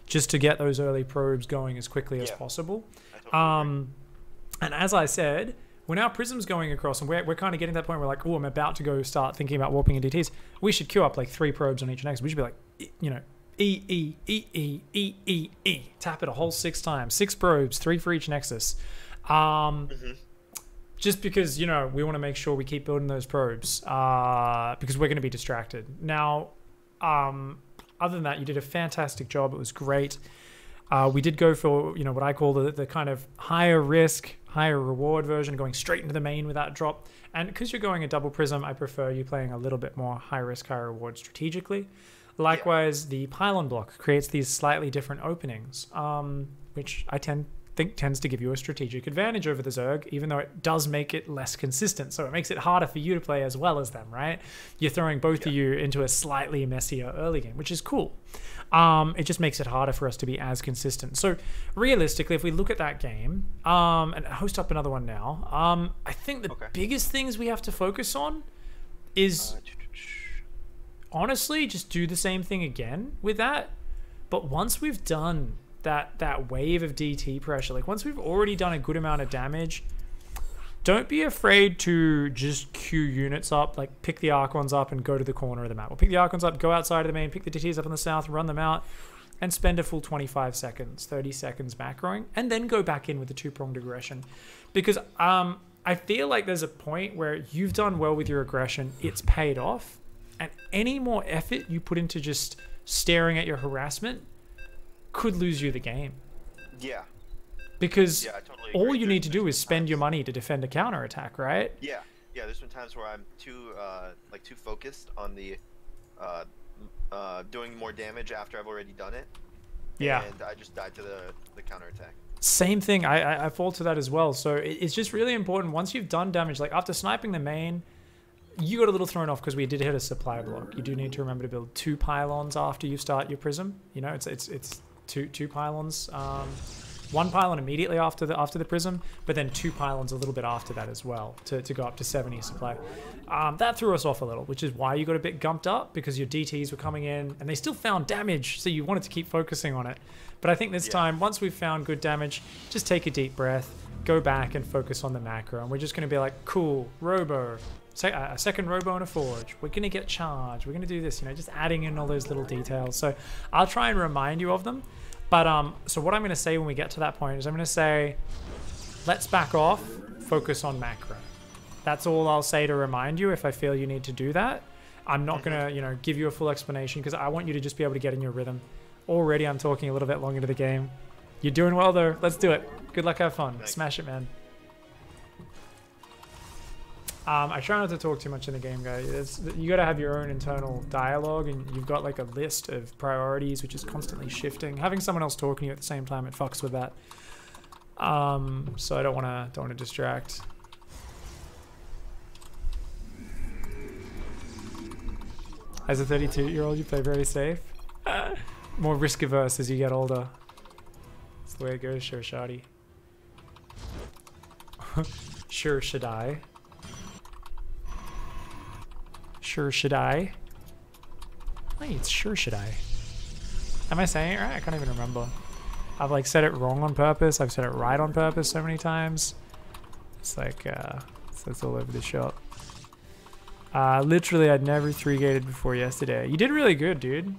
Just to get those early probes going as quickly as possible. I totally agree. And as I said, when our prism's going across and we're kind of getting to that point where like, oh, I'm about to go start thinking about warping and DTs, we should queue up like 3 probes on each nexus. We should be like, you know, E. Tap it a whole 6 times. 6 probes, 3 for each nexus. Just because, you know, we want to make sure we keep building those probes, because we're going to be distracted. Now, other than that, you did a fantastic job. It was great. We did go for, you know, what I call the kind of higher risk, higher reward version, going straight into the main with that drop. And because you're going a double prism, I prefer you playing a little bit more high risk, high reward strategically. Likewise, the pylon block creates these slightly different openings, which I think tends to give you a strategic advantage over the Zerg, even though it does make it less consistent. So it makes it harder for you to play as well as them, right? You're throwing both of you into a slightly messier early game, which is cool. It just makes it harder for us to be as consistent. So realistically, if we look at that game, and host up another one now, I think the biggest things we have to focus on is honestly just do the same thing again with that. But once we've done that wave of DT pressure, like once we've already done a good amount of damage, don't be afraid to just queue units up, like pick the Archons up and go to the corner of the map. Or pick the Archons up, go outside of the main, pick the DTs up in the south, run them out, and spend a full 25 seconds, 30 seconds macroing, and then go back in with the 2-pronged aggression. Because I feel like there's a point where you've done well with your aggression, it's paid off, and any more effort you put into just staring at your harassment could lose you the game. Yeah. Because I totally all agree. you need to do is spend times. your money to defend a counterattack, right? Yeah. There's been times where I'm too focused on the doing more damage after I've already done it. Yeah. And I just died to the counterattack. Same thing. I fall to that as well. So it's just really important. Once you've done damage, like after sniping the main, you got a little thrown off because we did hit a supply block. You do need to remember to build 2 pylons after you start your prism. You know, it's two pylons. 1 pylon immediately after the prism, but then 2 pylons a little bit after that as well to go up to 70 supply. That threw us off a little, which is why you got a bit gumped up, because your DTs were coming in and they still found damage, so you wanted to keep focusing on it. But I think this time, once we've found good damage, just take a deep breath, go back and focus on the macro, and we're just going to be like, cool, robo, a second robo and a forge, we're going to get charged, we're going to do this, you know, just adding in all those little details. So I'll try and remind you of them. But so what I'm going to say when we get to that point is I'm going to say, let's back off, focus on macro. That's all I'll say to remind you if I feel you need to do that. I'm not going to, you know, give you a full explanation because I want you to just be able to get in your rhythm. Already I'm talking a little bit long into the game. You're doing well though. Let's do it. Good luck, have fun. Thanks. Smash it, man. I try not to talk too much in the game, guys. You gotta have your own internal dialogue, and you've got like a list of priorities which is constantly shifting. Having someone else talking to you at the same time, it fucks with that. So I don't wanna distract. As a 32-year-old, you play very safe. More risk averse as you get older. That's the way it goes, sure, shoddy. Sure, should I? Sure, should I? Wait, it's sure, should I? Am I saying it right? I can't even remember. I've like said it wrong on purpose. I've said it right on purpose so many times. It's like, it's all over the shop. Literally, I'd never 3-gated before yesterday. You did really good, dude.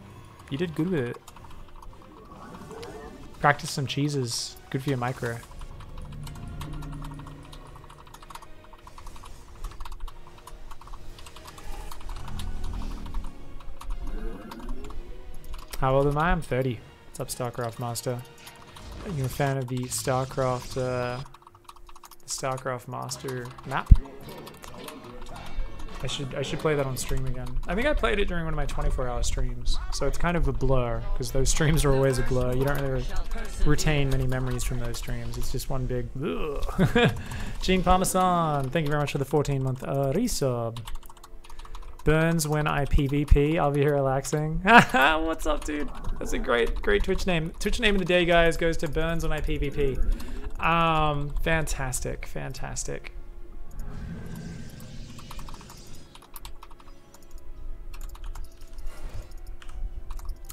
You did good with it. Practice some cheeses. Good for your micro. How old am I? I'm 30. What's up, StarCraft Master? You're a fan of the StarCraft Master map? I should play that on stream again. I think I played it during one of my 24-hour streams, so it's kind of a blur because those streams are always a blur. You don't really retain many memories from those streams. It's just one big. Gene Parmesan, thank you very much for the 14-month resub. Burns when I PvP. I'll be here relaxing. What's up, dude? That's a great Twitch name. Twitch name of the day, guys, goes to Burns when I PvP. Fantastic.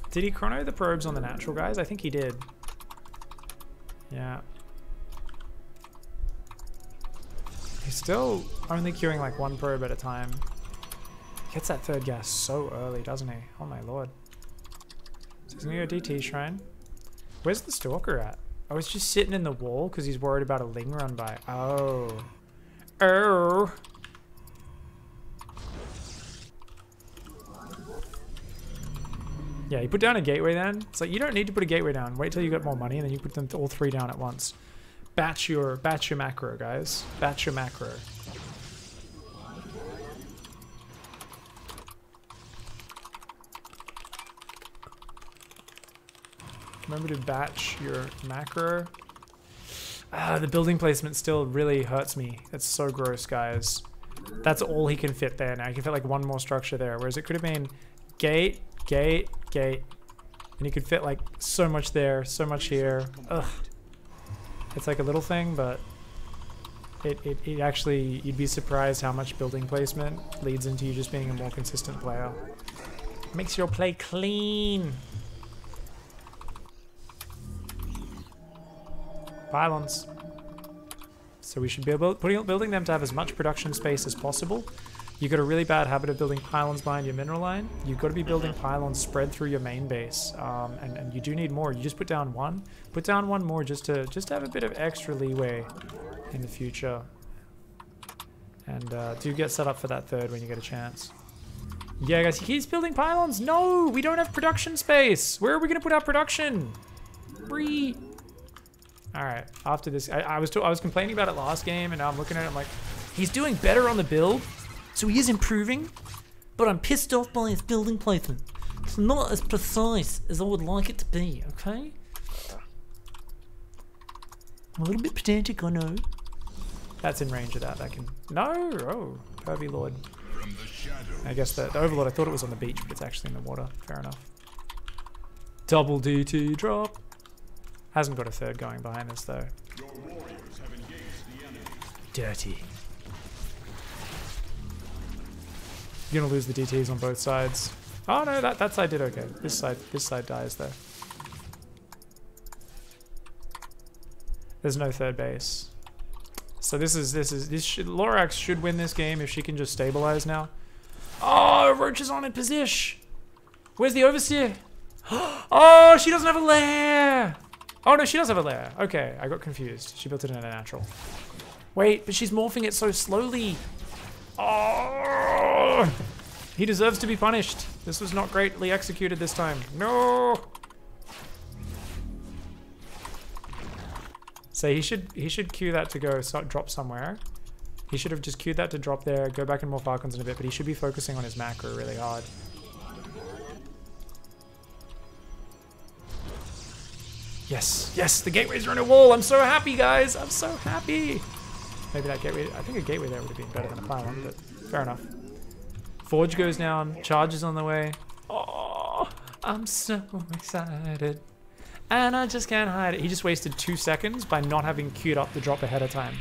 Did he chrono the probes on the natural, guys? I think he did. Yeah. He's still only queuing like one probe at a time. Gets that third gas so early, doesn't he? Oh my lord. So he's gonna go DT Shrine. Where's the Stalker at? Oh, he's just sitting in the wall because he's worried about a Ling run by. Oh. Oh. Yeah, you put down a gateway then. It's like you don't need to put a gateway down. Wait till you get more money and then you put them all three down at once. Batch your macro, guys. Batch your macro. Remember to batch your macro. The building placement still really hurts me. It's so gross, guys. That's all he can fit there now. He can fit like one more structure there, whereas it could have been gate, gate, gate. And he could fit like so much there, so much here. Ugh. It's like a little thing, but it actually, you'd be surprised how much building placement leads into you just being a more consistent player. Makes your play clean. Pylons. So we should be building them to have as much production space as possible. You've got a really bad habit of building pylons behind your mineral line. You've got to be building pylons spread through your main base, and you do need more. You just put down one. Put down one more just to have a bit of extra leeway in the future. And do get set up for that third when you get a chance. Yeah, guys, he keeps building pylons. No, we don't have production space. Where are we gonna put our production? Free. All right, after this, I was complaining about it last game, and now I'm looking at it, I'm like, he's doing better on the build, so he is improving, but I'm pissed off by his building placement. It's not as precise as I would like it to be, okay? A little bit pedantic, I know. That's in range of that, can... No! Oh, Pervy Lord. I guess the Overlord, I thought it was on the beach, but it's actually in the water. Fair enough. Double DT drop. Hasn't got a third going behind us though. Dirty. You're gonna lose the DTs on both sides. Oh no, that side did okay. This side dies though. There's no third base. So Lorax should win this game if she can just stabilize now. Oh, Roach is on in position. Where's the Overseer? Oh, she doesn't have a lair. Oh no, she does have a lair. Okay, I got confused. She built it in a natural. Wait, but she's morphing it so slowly. Oh, he deserves to be punished. This was not greatly executed this time. No. So he should queue that to go drop somewhere. He should have just queued that to drop there, go back and morph Archons in a bit, but he should be focusing on his macro really hard. Yes, yes, the gateways are on a wall. I'm so happy, guys. I'm so happy. Maybe that gateway, I think a gateway there would have been better than a pylon, but fair enough. Forge goes down, charge is on the way. Oh, I'm so excited. And I just can't hide it. He just wasted 2 seconds by not having queued up the drop ahead of time.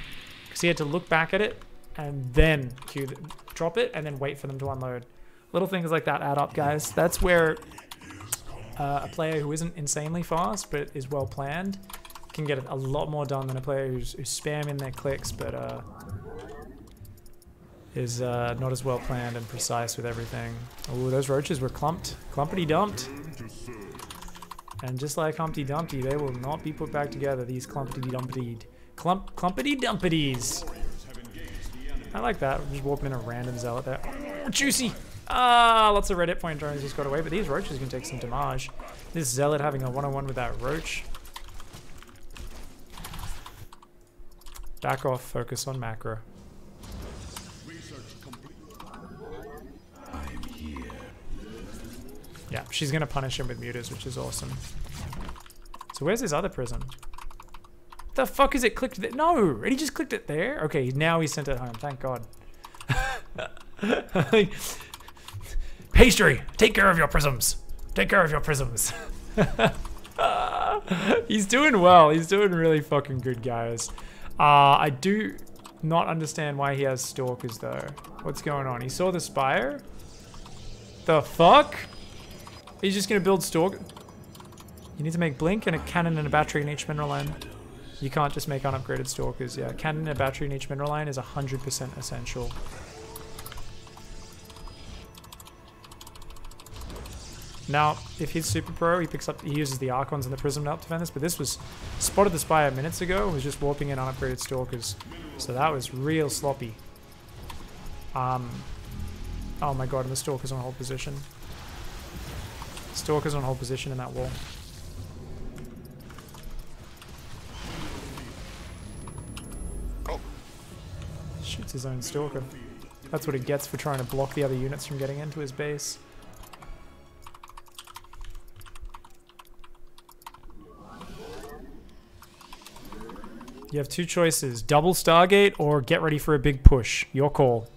Because he had to look back at it and then drop it and then wait for them to unload. Little things like that add up, guys. That's where a player who isn't insanely fast but is well planned can get a lot more done than a player who's spamming their clicks but is not as well planned and precise with everything. Oh, those roaches were clumpity dumped. And just like Humpty Dumpty, they will not be put back together, these clumpity dumpities. I like that. We're just warping in a random zealot there. Oh, juicy! Ah, lots of red hit point drones just got away, but these roaches can take some damage. This zealot having a one-on-one with that roach. Back off, focus on macro. Yeah, she's gonna punish him with mutas, which is awesome. So where's his other prism? The fuck is it clicked there? No, and he just clicked it there? Okay, now he sent it home, thank God. Pastry, take care of your prisms. Take care of your prisms. He's doing well. He's doing really fucking good, guys. I do not understand why he has stalkers, though. What's going on? He saw the spire? The fuck? He's just gonna build stalk. You need to make blink and a cannon and a battery in each mineral line. You can't just make unupgraded stalkers. Yeah, cannon and a battery in each mineral line is 100% essential. Now, if he's super pro, he uses the Archons and the Prism to help defend this, but this was spotted the Spire minutes ago, was just warping in unupgraded Stalkers. So that was real sloppy. Oh my god, and the Stalker's on hold position. Stalker's on hold position in that wall. Oh. Shoots his own Stalker. That's what he gets for trying to block the other units from getting into his base. You have two choices, double Stargate or get ready for a big push. Your call.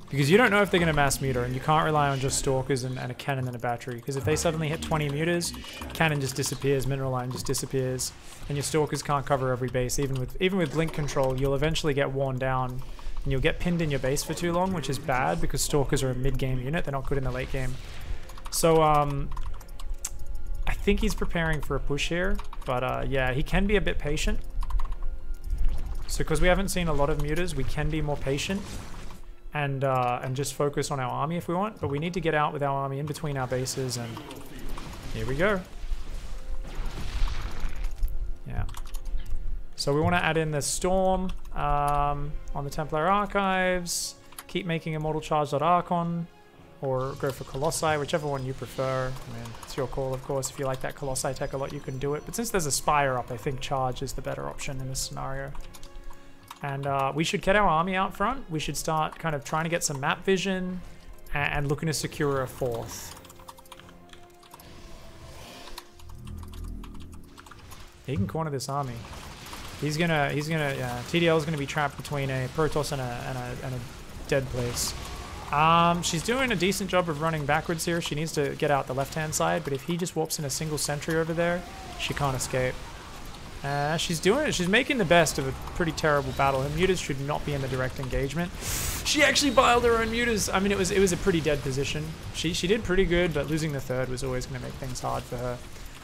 Because you don't know if they're going to mass meter, and you can't rely on just Stalkers and a cannon and a battery. Because if they suddenly hit 20 meters, cannon just disappears, mineral line just disappears, and your Stalkers can't cover every base. Even with blink control, you'll eventually get worn down, and you'll get pinned in your base for too long, which is bad because Stalkers are a mid-game unit. They're not good in the late game. So, I think he's preparing for a push here, but yeah, he can be a bit patient. So because we haven't seen a lot of mutas, we can be more patient and just focus on our army if we want. But we need to get out with our army in between our bases, and here we go. Yeah. So we want to add in the Storm on the Templar Archives, keep making Immortal Charge.Archon, or go for Colossi, whichever one you prefer. I mean, it's your call, of course. If you like that Colossi tech a lot, you can do it. But since there's a Spire up, I think Charge is the better option in this scenario. And we should get our army out front. We should start kind of trying to get some map vision and looking to secure a fourth. He can corner this army. He's gonna, yeah, TDL is gonna be trapped between a Protoss and a dead place. She's doing a decent job of running backwards here. She needs to get out the left-hand side, but if he just warps in a single sentry over there, she can't escape. She's doing it. She's making the best of a pretty terrible battle. Her mutas should not be in the direct engagement. She actually biled her own mutas. I mean, it was a pretty dead position. She did pretty good, but losing the third was always going to make things hard for her.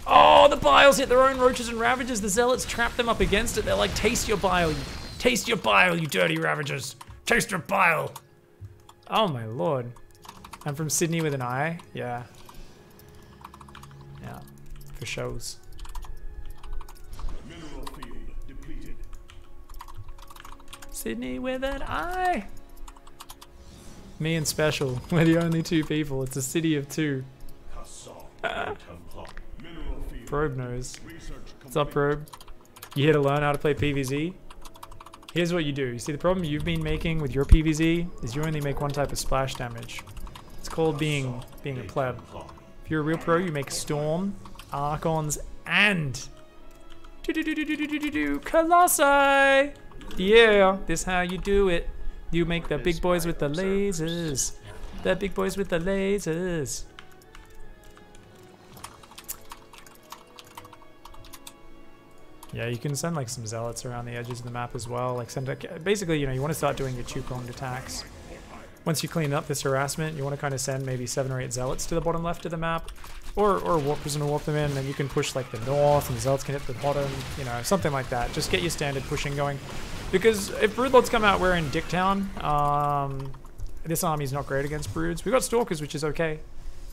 Oh, the biles hit their own roaches and ravagers. The zealots trapped them up against it. They're like, taste your bile. Taste your bile, you dirty ravagers. Taste your bile. Oh my lord. I'm from Sydney with an I. Yeah. Yeah. For shows. Mineral field depleted. Sydney with an I. Me and Special. We're the only two people. It's a city of two. Probe knows. What's up, Probe? You here to learn how to play PvZ? Here's what you do. You see, the problem you've been making with your PvZ is you only make one type of splash damage. It's called being a pleb. If you're a real pro, you make Storm, Archons, and Colossi! Yeah, this how you do it. You make the big boys with the lasers. The big boys with the lasers. Yeah, you can send like some zealots around the edges of the map as well. Like basically, you know, you want to start doing your two-pronged attacks. Once you clean up this harassment, you want to kind of send maybe 7 or 8 zealots to the bottom left of the map, or warp prism to warp them in, and then you can push like the north, and the zealots can hit the bottom, you know, something like that. Just get your standard pushing going, because if broodlords come out, we're in Dicktown. This army's not great against broods. We got stalkers, which is okay,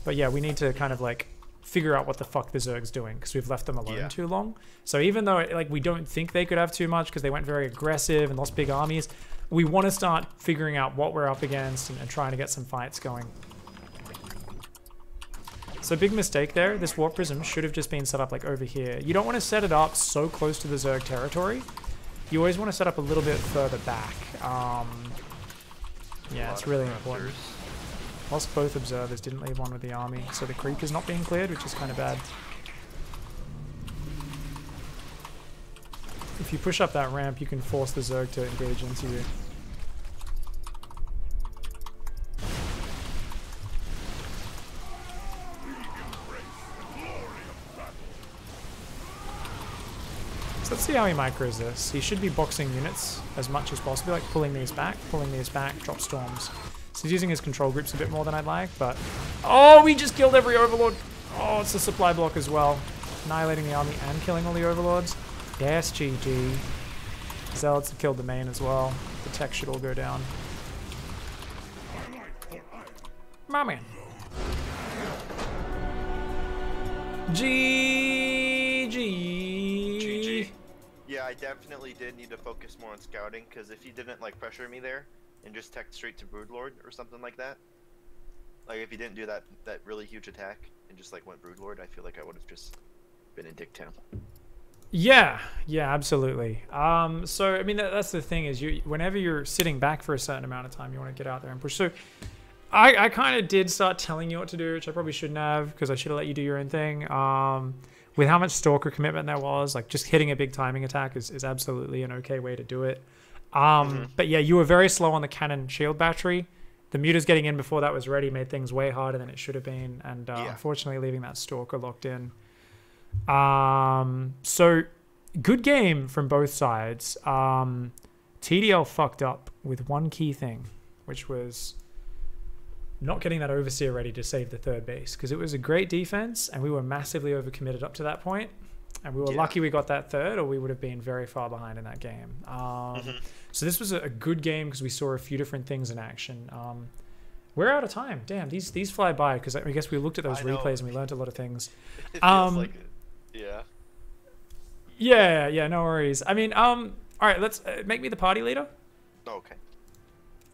but yeah, we need to kind of like figure out what the fuck the Zerg's doing, because we've left them alone too long. So even though like we don't think they could have too much because they went very aggressive and lost big armies, we want to start figuring out what we're up against and trying to get some fights going. So big mistake there. This warp prism should have just been set up like over here. You don't want to set it up so close to the Zerg territory. You always want to set up a little bit further back. Yeah, it's really important. Lost both observers, didn't leave one with the army, so the creep is not being cleared, which is kind of bad. If you push up that ramp, you can force the Zerg to engage into you. So let's see how he micros this. He should be boxing units as much as possible, like pulling these back, drop storms. So he's using his control groups a bit more than I'd like, but... Oh, we just killed every overlord! Oh, it's a supply block as well. Annihilating the army and killing all the overlords. Yes, GG. Zealots have killed the main as well. The tech should all go down. My man. GG. Yeah, I definitely did need to focus more on scouting, because if he didn't like pressure me there and just tech straight to Broodlord or something like that, like if he didn't do that really huge attack and just like went Broodlord, I feel like I would have just been in Dicktown. Yeah, absolutely. So I mean that's the thing is whenever you're sitting back for a certain amount of time, you want to get out there and push. So I kind of did start telling you what to do, which I probably shouldn't have, because I should have let you do your own thing. With how much stalker commitment there was, like just hitting a big timing attack is absolutely an okay way to do it. But yeah, you were very slow on the cannon shield battery. The muters getting in before that was ready made things way harder than it should have been, and unfortunately leaving that stalker locked in. So good game from both sides. TDL fucked up with one key thing, which was not getting that overseer ready to save the third base, because it was a great defense and we were massively overcommitted up to that point, and we were lucky we got that third, or we would have been very far behind in that game. So this was a good game because we saw a few different things in action. We're out of time. Damn, these fly by, because I guess we looked at those replays and we learned a lot of things. It feels like it. Yeah, no worries. I mean, all right, let's make me the party leader. Okay.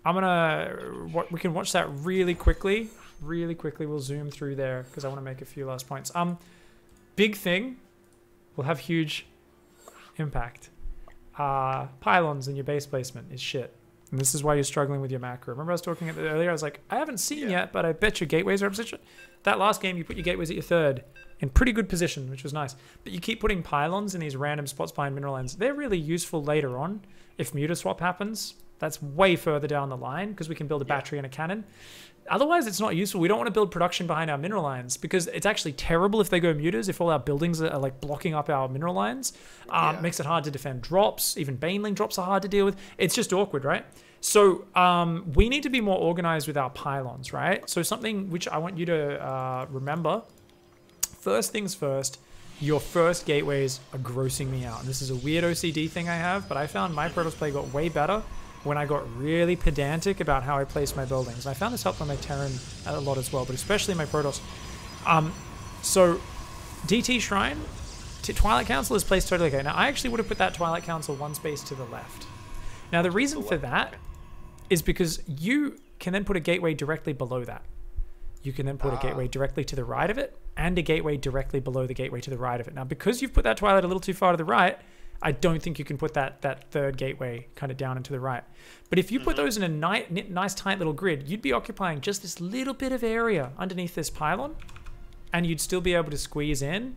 I'm gonna, we can watch that really quickly. We'll zoom through there because I want to make a few last points. Big thing will have huge impact. Pylons in your base placement is shit. And this is why you're struggling with your macro. Remember I was talking earlier, I was like, I haven't seen yet, but I bet your gateways are in position. That last game, you put your gateways at your third in pretty good position, which was nice. But you keep putting pylons in these random spots behind mineral lands. They're really useful later on if muta swap happens. That's way further down the line because we can build a battery and a cannon. Otherwise, it's not useful. We don't want to build production behind our mineral lines because it's actually terrible if they go mutas, if all our buildings are like blocking up our mineral lines. Makes it hard to defend drops. Even baneling drops are hard to deal with. It's just awkward, right? So we need to be more organized with our pylons, right? So something which I want you to remember, first things first, your first gateways are grossing me out. And this is a weird OCD thing I have, but I found my protoss play got way better when I got really pedantic about how I placed my buildings. And I found this helped on my Terran a lot as well, but especially my Protoss. So DT Shrine, Twilight Council is placed totally okay. Now I actually would have put that Twilight Council one space to the left. Now the reason for that is because you can then put a gateway directly below that. You can then put a gateway directly to the right of it, and a gateway directly below the gateway to the right of it. Now, because you've put that twilight a little too far to the right, I don't think you can put that third gateway kind of down and to the right. But if you put those in a nice tight little grid, you'd be occupying just this little bit of area underneath this pylon, and you'd still be able to squeeze in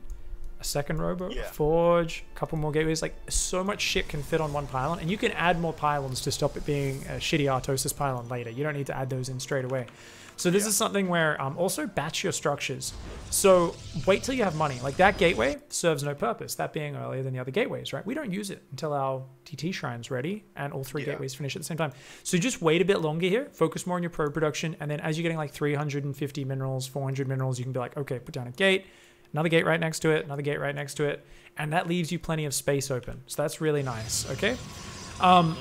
a second robo, a forge, a couple more gateways. Like, so much shit can fit on one pylon, and you can add more pylons to stop it being a shitty Artosis pylon later. You don't need to add those in straight away. So this is something where also batch your structures. So wait till you have money. Like, that gateway serves no purpose, that being earlier than the other gateways, right? We don't use it until our DT shrine's ready and all 3 gateways finish at the same time. So just wait a bit longer here, focus more on your probe production, and then as you're getting like 350 minerals, 400 minerals, you can be like, okay, put down a gate, another gate right next to it, another gate right next to it, and that leaves you plenty of space open. So that's really nice, okay?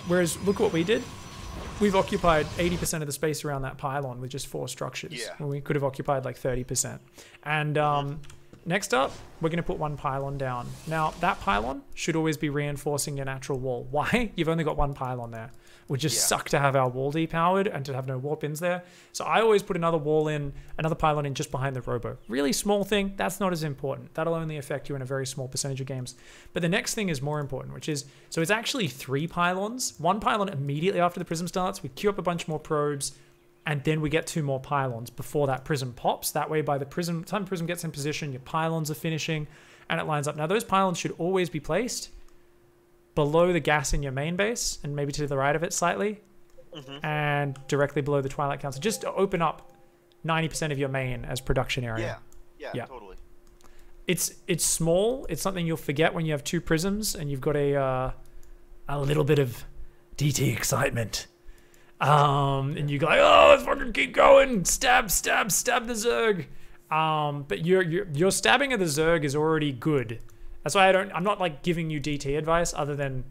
Whereas, look what we did. We've occupied 80% of the space around that pylon with just 4 structures. Yeah. When we could have occupied like 30%. And next up, we're going to put 1 pylon down. Now, that pylon should always be reinforcing your natural wall. Why? You've only got 1 pylon there. Would just suck to have our wall depowered and to have no warp ins there. So I always put another wall in, another pylon in just behind the robo. Really small thing, that's not as important. That'll only affect you in a very small percentage of games. But the next thing is more important, which is, so it's actually 3 pylons. 1 pylon immediately after the prism starts. We queue up a bunch more probes, and then we get 2 more pylons before that prism pops. That way, by the time prism gets in position, your pylons are finishing, and it lines up. Now, those pylons should always be placed below the gas in your main base, and maybe to the right of it slightly, and directly below the Twilight Council, just to open up 90% of your main as production area. Yeah, totally. It's small. It's something you'll forget when you have 2 prisms and you've got a little bit of DT excitement. And you go like, oh, let's fucking keep going, stab the Zerg. But your stabbing of the Zerg is already good. That's why I'm not like giving you DT advice other than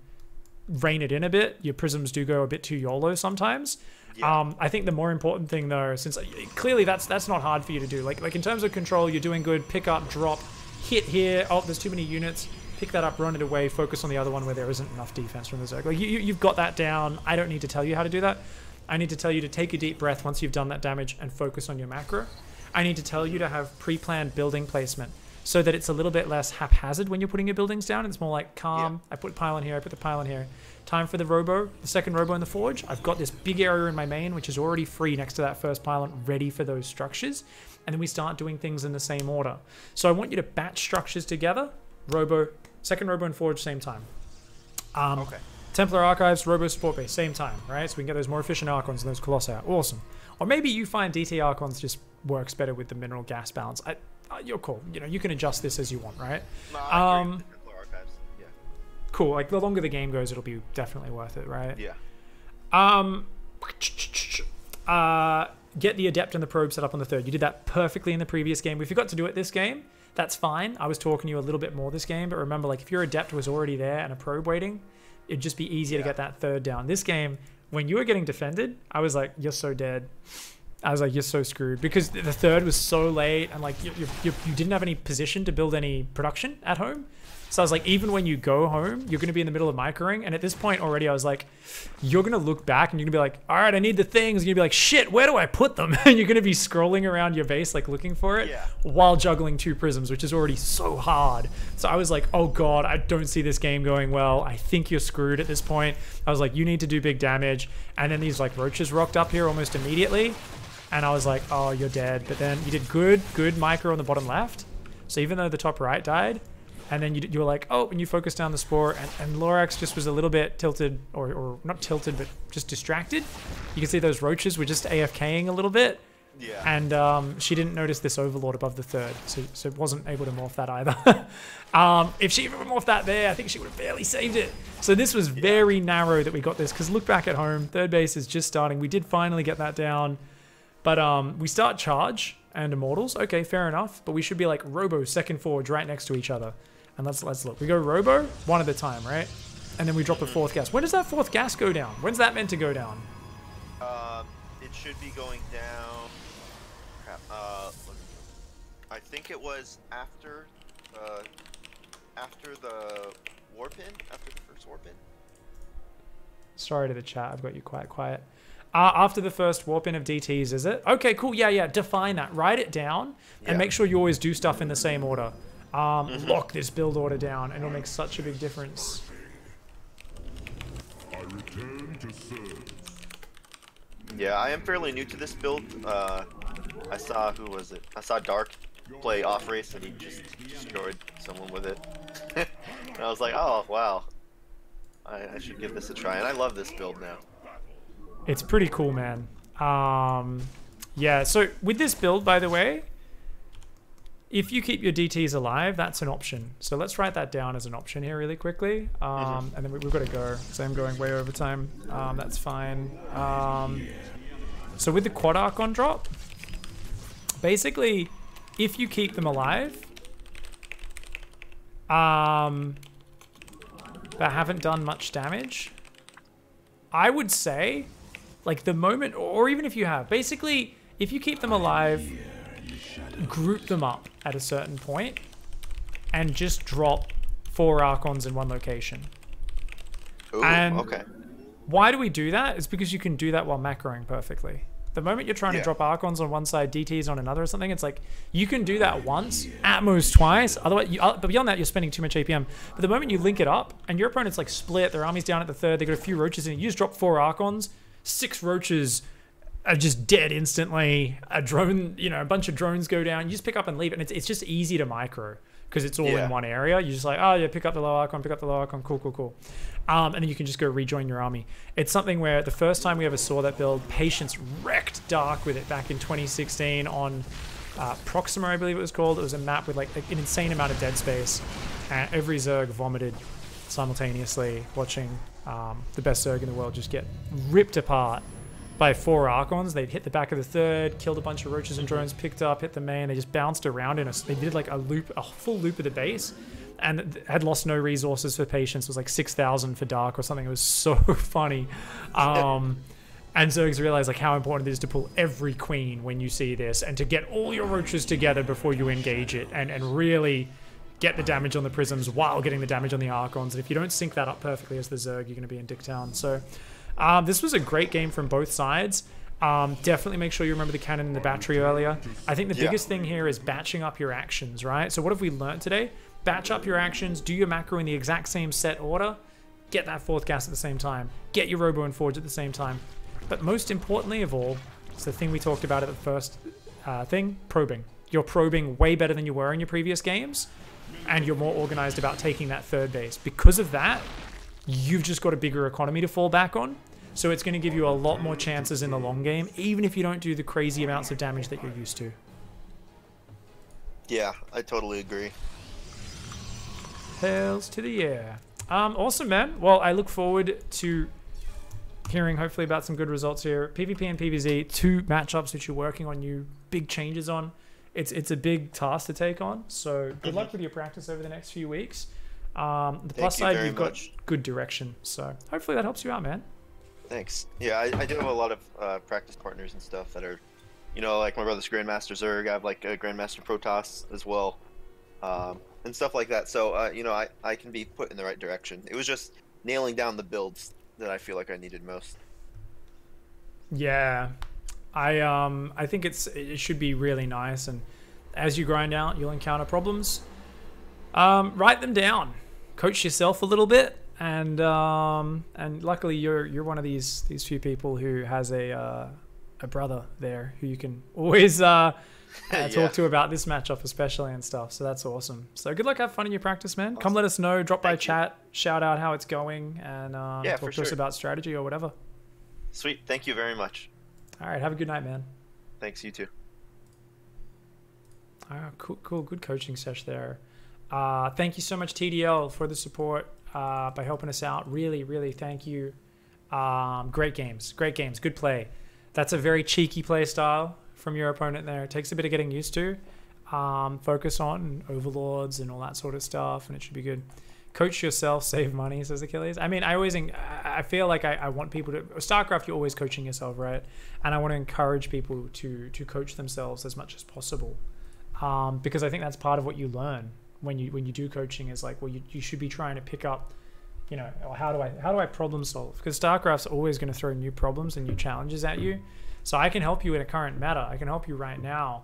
rein it in a bit. Your prisms do go a bit too YOLO sometimes. I think the more important thing though, since clearly that's not hard for you to do. Like in terms of control, you're doing good. Pick up, drop, hit here. Oh, there's too many units. Pick that up, run it away, focus on the other one where there isn't enough defense from the Zerg. Like you've got that down. I don't need to tell you how to do that. I need to tell you to take a deep breath once you've done that damage and focus on your macro. I need to tell you to have pre-planned building placement, so that it's a little bit less haphazard when you're putting your buildings down. It's more like calm. I put a pylon here, I put the pylon here. Time for the robo, the second robo in the forge. I've got this big area in my main, which is already free next to that first pylon, ready for those structures. And then we start doing things in the same order. So I want you to batch structures together. Robo, second robo and forge, same time. Okay. Templar Archives, robo support base, same time, right? So we can get those more efficient Archons and those Colossi out. Awesome. Or maybe you find DT Archons just works better with the mineral gas balance. You're cool. You know, you can adjust this as you want, right? No, I agree with the Templar Archives. Yeah. Cool. Like the longer the game goes, it'll be definitely worth it, right? Yeah. Get the Adept and the Probe set up on the 3rd. You did that perfectly in the previous game. We forgot to do it this game. That's fine. I was talking to you a little bit more this game, but remember, like if your Adept was already there and a Probe waiting, it'd just be easier to get that 3rd down. This game, when you were getting defended, I was like, you're so dead. I was like, you're so screwed, because the 3rd was so late, and like you didn't have any position to build any production at home. So I was like, even when you go home, you're going to be in the middle of microing. And at this point already, I was like, you're going to look back and you're going to be like, all right, I need the things. And you're going to be like, shit, where do I put them? And you're going to be scrolling around your base, like looking for it while juggling 2 prisms, which is already so hard. So I was like, oh God, I don't see this game going well. I think you're screwed at this point. I was like, you need to do big damage. And then these like roaches rocked up here almost immediately. And I was like, oh, you're dead. But then you did good micro on the bottom left. So even though the top right died, and then you were like, oh, and you focused down the spore, and Lorax just was a little bit tilted, or not tilted, but just distracted. You can see those roaches were just AFKing a little bit. Yeah. And she didn't notice this Overlord above the 3rd, so wasn't able to morph that either. If she morphed that there, I think she would have barely saved it. So this was very narrow that we got this, because look back at home, 3rd base is just starting. We did finally get that down. But we start Charge and Immortals. Okay, fair enough. But we should be like Robo, second Forge right next to each other. And let's look. We go Robo, 1 at a time, right? And then we drop the 4th gas. When does that 4th gas go down? When's that meant to go down? It should be going down. Crap. I think it was after the warp in, after the first warp in. Sorry to the chat. I've got you quite quiet. After the first warp in of DTs, is it? Okay, cool. Yeah. Define that. Write it down and make sure you always do stuff in the same order. Lock this build order down, and it'll make such a big difference. I return to serve. Yeah, I am fairly new to this build. I saw, who was it? I saw Dark play off race and he just destroyed someone with it. And I was like, oh wow, I should give this a try. And I love this build now. It's pretty cool, man. Yeah, so with this build, by the way, if you keep your DTs alive, that's an option. So let's write that down as an option here really quickly. And then we've got to go. So I'm going way over time. That's fine. So with the quad Archon drop, basically, if you keep them alive, that haven't done much damage, I would say, like the moment, or even if you have, basically, if you keep them alive, group them up at a certain point and just drop 4 Archons in one location. Ooh, and okay. Why do we do that? It's because you can do that while macroing perfectly. The moment you're trying to drop Archons on one side, DTs on another or something, it's like, you can do that once, at most twice, otherwise, but beyond that, you're spending too much APM. But the moment you link it up, and your opponent's like split, their army's down at the third, they got a few roaches in it, you just drop 4 Archons, 6 roaches are just dead instantly, a drone, you know, a bunch of drones go down, you just pick up and leave, and it's just easy to micro, because it's all in one area. You're just like, oh yeah, pick up the low Archon, pick up the low Archon, cool. And then you can just go rejoin your army. It's something where the first time we ever saw that build, Patience wrecked Dark with it back in 2016 on Proxima, I believe it was called. It was a map with like an insane amount of dead space. And every Zerg vomited simultaneously, watching the best Zerg in the world just get ripped apart by 4 Archons. They'd hit the back of the third, killed a bunch of roaches and drones, picked up, hit the main, they just bounced around in us. They did like a full loop of the base, and had lost no resources for Patience. It was like 6,000 for Dark or something. It was so funny. And Zergs realized like how important it is to pull every queen when you see this, and to get all your roaches together before you engage it, and really get the damage on the prisms while getting the damage on the Archons. And if you don't sync that up perfectly as the Zerg, you're going to be in Dicktown. So this was a great game from both sides. Definitely make sure you remember the cannon and the battery earlier. I think the biggest thing here is batching up your actions, right? So what have we learned today? Batch up your actions, do your macro in the exact same set order, get that 4th gas at the same time, get your Robo and Forge at the same time. But most importantly of all, it's the thing we talked about at the first thing, probing. You're probing way better than you were in your previous games, and you're more organized about taking that 3rd base. Because of that, you've just got a bigger economy to fall back on. So it's going to give you a lot more chances in the long game, even if you don't do the crazy amounts of damage that you're used to. Yeah, I totally agree. Hells to the yeah. Awesome, man. Well, I look forward to hearing hopefully about some good results here. PvP and PvZ, 2 matchups which you're working on new big changes on. It's a big task to take on. So good luck with your practice over the next few weeks. The plus side, you've got good direction. So hopefully that helps you out, man. Thanks. Yeah, I do have a lot of practice partners and stuff that are, you know, like my brother's Grandmaster Zerg. I have like a Grandmaster Protoss as well. And stuff like that. So, you know, I can be put in the right direction. It was just nailing down the builds that I feel like I needed most. Yeah, I think it should be really nice, and as you grind out, you'll encounter problems. Write them down, coach yourself a little bit, and luckily you're one of these few people who has a brother there who you can always talk to about this matchup especially and stuff. So that's awesome. So good luck, have fun in your practice, man. Come let us know, drop by chat, shout out how it's going, and talk to us about strategy or whatever. Sweet, thank you very much. All right, have a good night, man. Thanks, you too. Cool, good coaching sesh there. Thank you so much, TDL, for the support by helping us out. Really thank you. Great games, good play. That's a very cheeky play style from your opponent there. It takes a bit of getting used to. Focus on overlords and all that sort of stuff, and it should be good. Coach yourself, save money, says Achilles. I mean, I feel like I want people to... StarCraft, you're always coaching yourself, right? And I want to encourage people to coach themselves as much as possible. Because I think that's part of what you learn when you do coaching, is like, well, you should be trying to pick up you know, or how do I problem solve? Because StarCraft's always going to throw new problems and new challenges at you. So I can help you in a current meta. I can help you right now.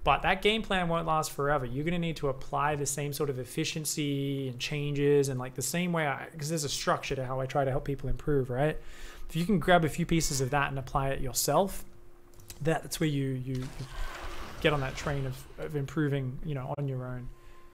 But that game plan won't last forever. You're going to need to apply the same sort of efficiency and changes and like the same way because there's a structure to how I try to help people improve, right? If you can grab a few pieces of that and apply it yourself, that's where you get on that train of improving, you know, on your own.